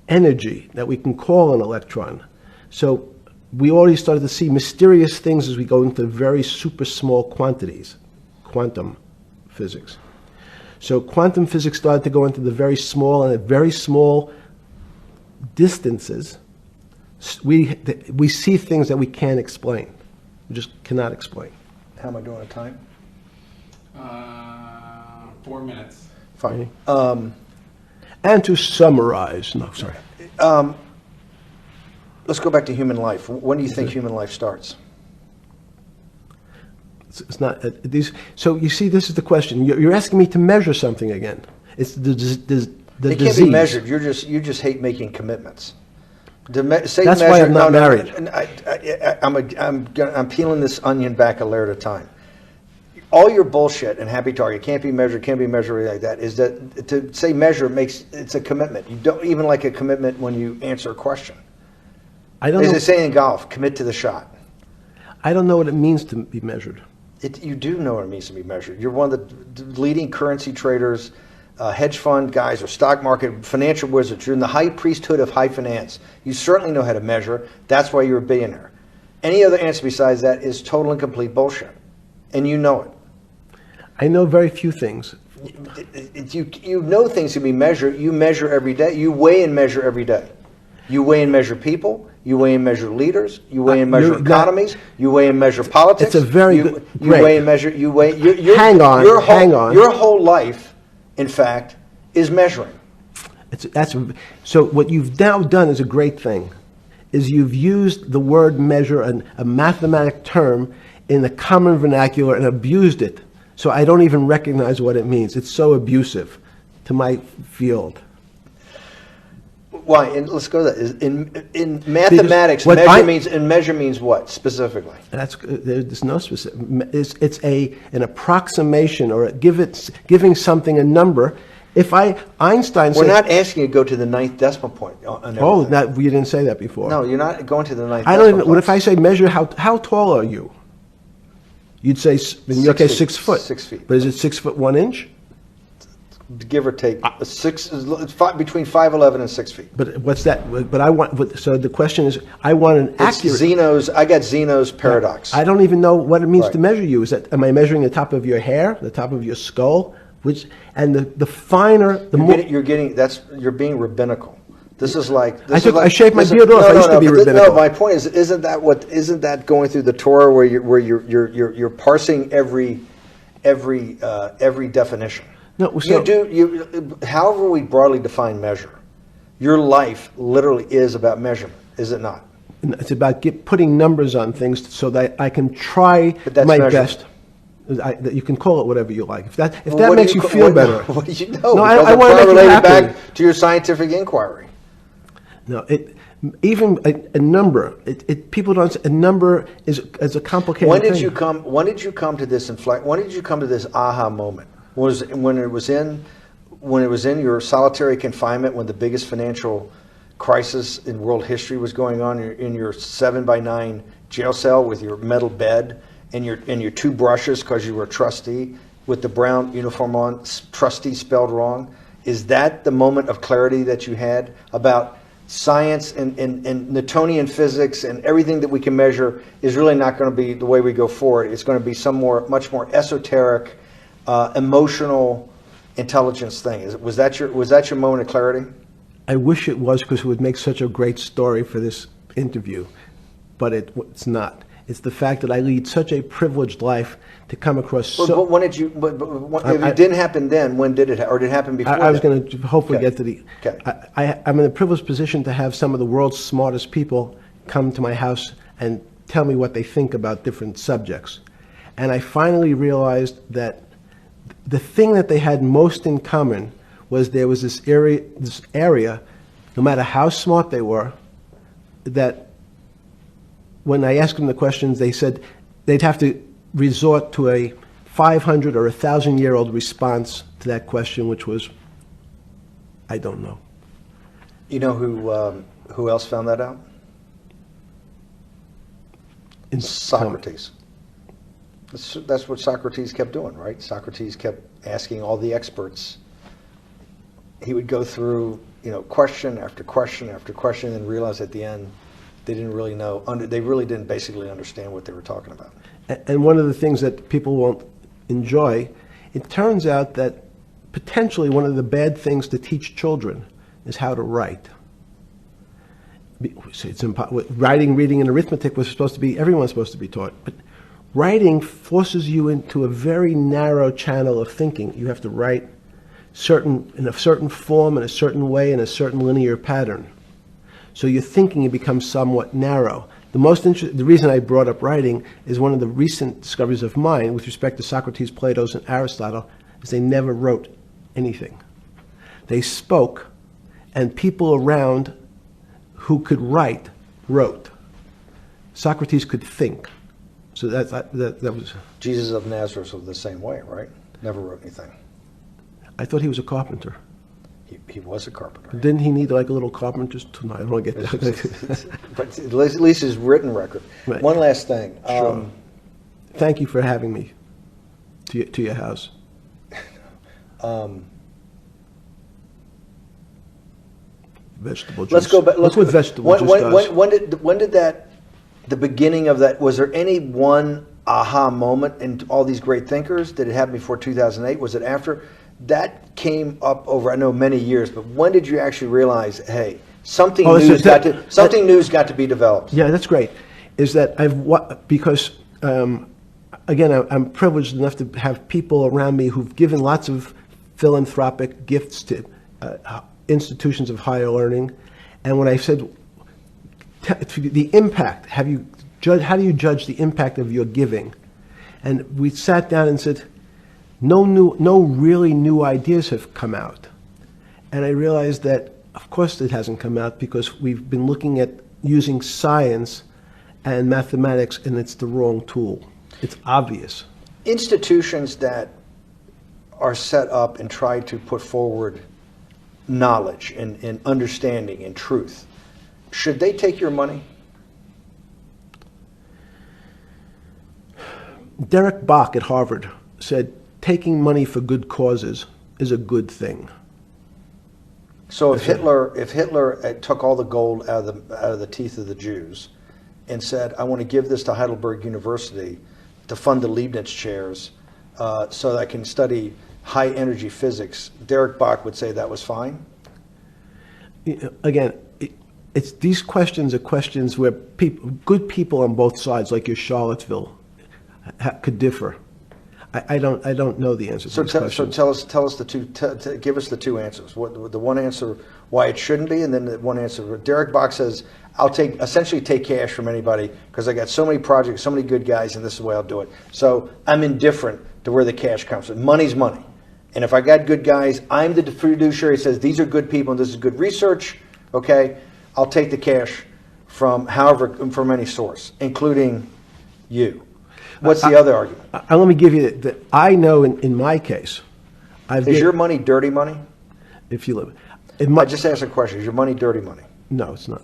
energy that we can call an electron. So we already started to see mysterious things as we go into very super small quantities, quantum physics. So quantum physics started to go into the very small, and at very small distances, we see things that we can't explain. We just cannot explain. How am I doing on time? 4 minutes. Fine. And to summarize, no, sorry. Let's go back to human life. When do you think human life starts? It's not these. So you see, this is the question. You're asking me to measure something again. It's the disease. It can't be measured. You just hate making commitments. That's why I'm not married. I'm peeling this onion back a layer at a time. All your bullshit and happy target can't be measured like that. Is that to say measure it's a commitment. You don't even like a commitment when you answer a question. I don't. As they say in golf, commit to the shot. I don't know what it means to be measured. You do know what it means to be measured. You're one of the leading currency traders, hedge fund guys, or stock market financial wizards. You're in the high priesthood of high finance. You certainly know how to measure. That's why you're a billionaire. Any other answer besides that is total and complete bullshit, and you know it. I know very few things. You know things can be measured. You measure every day. You weigh and measure every day. You weigh and measure people. You weigh and measure leaders. You weigh and measure economies. You weigh and measure politics. It's a very good. You weigh and measure. You weigh. Hang on. Your whole life, in fact, is measuring. So what you've now done is a great thing. Is you've used the word measure, a mathematic term, in the common vernacular and abused it. So I don't even recognize what it means. It's so abusive to my field. Why? And let's go to that. In mathematics, measure means what specifically? There's no specific. It's an approximation, or giving something a number. Einstein said, we're not asking you to go to the 9th decimal point. You didn't say that before. No, you're not going to the 9th. I don't even. What if I say measure how tall are you? You'd say 6 foot. 6 feet. But is it 6 foot 1 inch? Give or take, between 5'11" and 6 feet. But what's that? So the question is, I want an accurate. I got Zeno's paradox. I don't even know what it means to measure you. Am I measuring the top of your hair, the top of your skull, the finer, the more you're being rabbinical. This is like I shaved my beard off. I used to be rabbinical. No, my point is, isn't that going through the Torah where you're parsing every definition? No, however we broadly define measure, your life literally is about measurement, is it not? It's about putting numbers on things so that I can try my best. You can call it whatever you like. If that What do makes you feel better. What do you know? No, Because I I'm want to trying make you relate it happy. back to your scientific inquiry. No, even a number. People don't. A number is a complicated When did thing. you come? When did you come to this inflect? When did you come to this aha moment? Was when it was in your solitary confinement, when the biggest financial crisis in world history was going on, in your 7x9 jail cell with your metal bed and your two brushes because you were a trustee with the brown uniform on, trustee spelled wrong. Is that the moment of clarity that you had about science and Newtonian physics and everything that we can measure is really not going to be the way we go forward? It's going to be much more esoteric, emotional intelligence thing. Was that your moment of clarity? I wish it was, because it would make such a great story for this interview, but it's not. It's the fact that I lead such a privileged life to come across. But when did you? If it didn't happen then, when did it? Or did it happen before? I was going to hopefully get to the. Okay. I'm in a privileged position to have some of the world's smartest people come to my house and tell me what they think about different subjects, and I finally realized that the thing that they had most in common was there was this area, no matter how smart they were, that when I asked them the questions, they said they'd have to resort to a 500 or 1,000-year-old response to that question, which was, I don't know. You know who else found that out? Socrates. That's what Socrates kept doing, right? Socrates kept asking all the experts. He would go through, question after question after question, and realize at the end they didn't really know. They really didn't basically understand what they were talking about. And one of the things that people won't enjoy, it turns out that potentially one of the bad things to teach children is how to write. Writing, reading, and arithmetic everyone's supposed to be taught, but writing forces you into a very narrow channel of thinking. You have to write in a certain form, in a certain way, in a certain linear pattern. So your thinking becomes somewhat narrow. The reason I brought up writing is one of the recent discoveries of mine with respect to Socrates, Plato, and Aristotle is they never wrote anything. They spoke, and people around who could write wrote. Socrates could think. So that was... Jesus of Nazareth was the same way, right? Never wrote anything. I thought he was a carpenter. He was a carpenter. Didn't he need like a little carpenter's tool? I don't want to get that. But at least his written record. Right. One last thing. Sure. Thank you for having me to your house. Vegetable juice. Let's go back. Look what vegetable juice does. When did that? The beginning of that. Was there any one aha moment in all these great thinkers? Did it happen before 2008? Was it after? That came up over, I know, many years, but when did you actually realize, hey, something new's got to be developed? Yeah, that's great. Is that because again, I'm privileged enough to have people around me who've given lots of philanthropic gifts to institutions of higher learning, and when I said the impact, how do you judge the impact of your giving? And we sat down and said, no really new ideas have come out. And I realized that, of course, it hasn't come out because we've been looking at using science and mathematics, and it's the wrong tool. It's obvious. Institutions that are set up and try to put forward knowledge and understanding and truth, should they take your money? Derek Bach at Harvard said, taking money for good causes is a good thing. So if Hitler took all the gold out of the teeth of the Jews and said, I want to give this to Heidelberg University to fund the Leibniz chairs so that I can study high energy physics, Derek Bach would say that was fine? Again, these questions are questions where good people on both sides, like your Charlottesville, could differ. I don't know the answer to So, this so question. tell us the two. Give us the two answers. What the one answer why it shouldn't be, and then the one answer. Derek Bach says, "I'll essentially take cash from anybody because I got so many projects, so many good guys, and this is the way I'll do it. So I'm indifferent to where the cash comes from. Money's money, and if I got good guys, I'm the fiduciary. Says these are good people and this is good research. Okay, I'll take the cash from from any source, including you." What's the other argument? Let me give you that. I know in my case, Is your money dirty money? if you live, in my, I just asked a question. Is your money dirty money? no, it's not.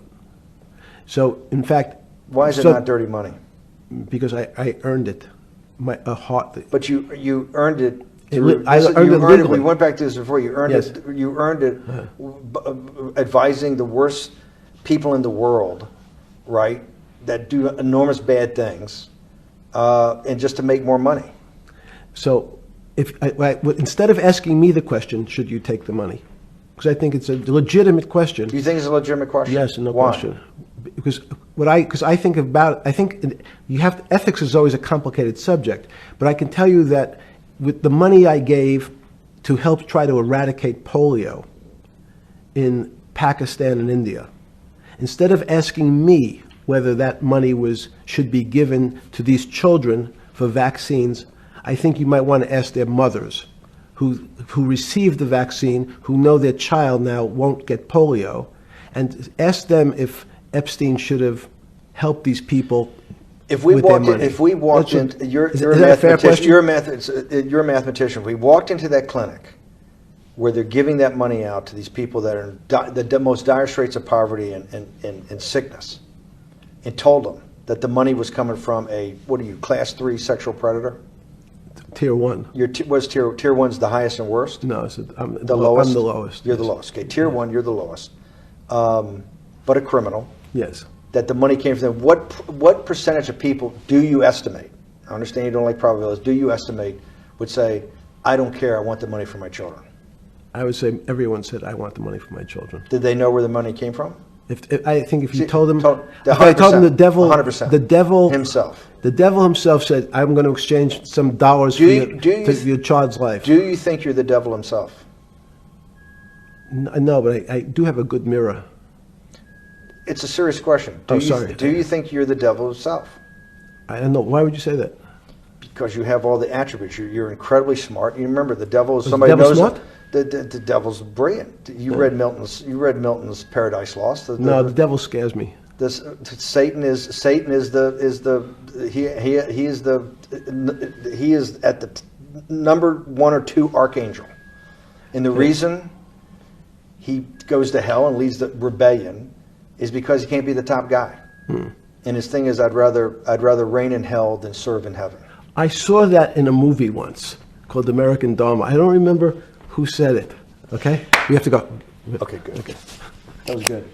So in fact, Why is it not dirty money? because I earned it, a heart. But you earned it. I earned it legally. We went back to this before. You earned Yes. it. You earned it advising the worst people in the world, right? That do enormous bad things, and just to make more money. So instead of asking me the question, should you take the money? Because I think it's a legitimate question. Do you think it's a legitimate question? Yes, no Why? question. Because I think about, ethics is always a complicated subject, but I can tell you that with the money I gave to help try to eradicate polio in Pakistan and India, instead of asking me whether that money should be given to these children for vaccines, I think you might want to ask their mothers who received the vaccine, who know their child now won't get polio, and ask them if Epstein should have helped these people. If we with walked their in, money. if we walked in, you're is a that a fair mathematician. question? You're a mathematician. If we walked into that clinic where they're giving that money out to these people that are in the most dire straits of poverty and sickness, and told them that the money was coming from class 3 sexual predator? Tier 1. Was tier 1's the highest and worst? No, I'm the lowest. You're yes. the lowest. Okay, tier 1, you're the lowest. But a criminal. Yes. That the money came from them. What percentage of people do you estimate? I understand you don't like probabilities. Do you estimate would say, "I don't care. I want the money for my children"? I would say everyone said, "I want the money for my children." Did they know where the money came from? I think if you told them, if I told them the devil, 100%. the devil himself. The devil himself said, "I'm going to exchange some dollars for your child's life." Do you think you're the devil himself? No, but I do have a good mirror. It's a serious question. Sorry. Do you think you're the devil himself? I don't know. Why would you say that? Because you have all the attributes. You're incredibly smart. You remember the devil is Was somebody the devil knows smart? The devil's brilliant. You read Milton's Paradise Lost. No, the devil scares me. Satan is at the number 1 or 2 archangel, and the reason he goes to hell and leads the rebellion is because he can't be the top guy. And his thing is, I'd rather reign in hell than serve in heaven. I saw that in a movie once called American Dharma. I don't remember who said it. Okay, we have to go. Okay, good. Okay. That was good.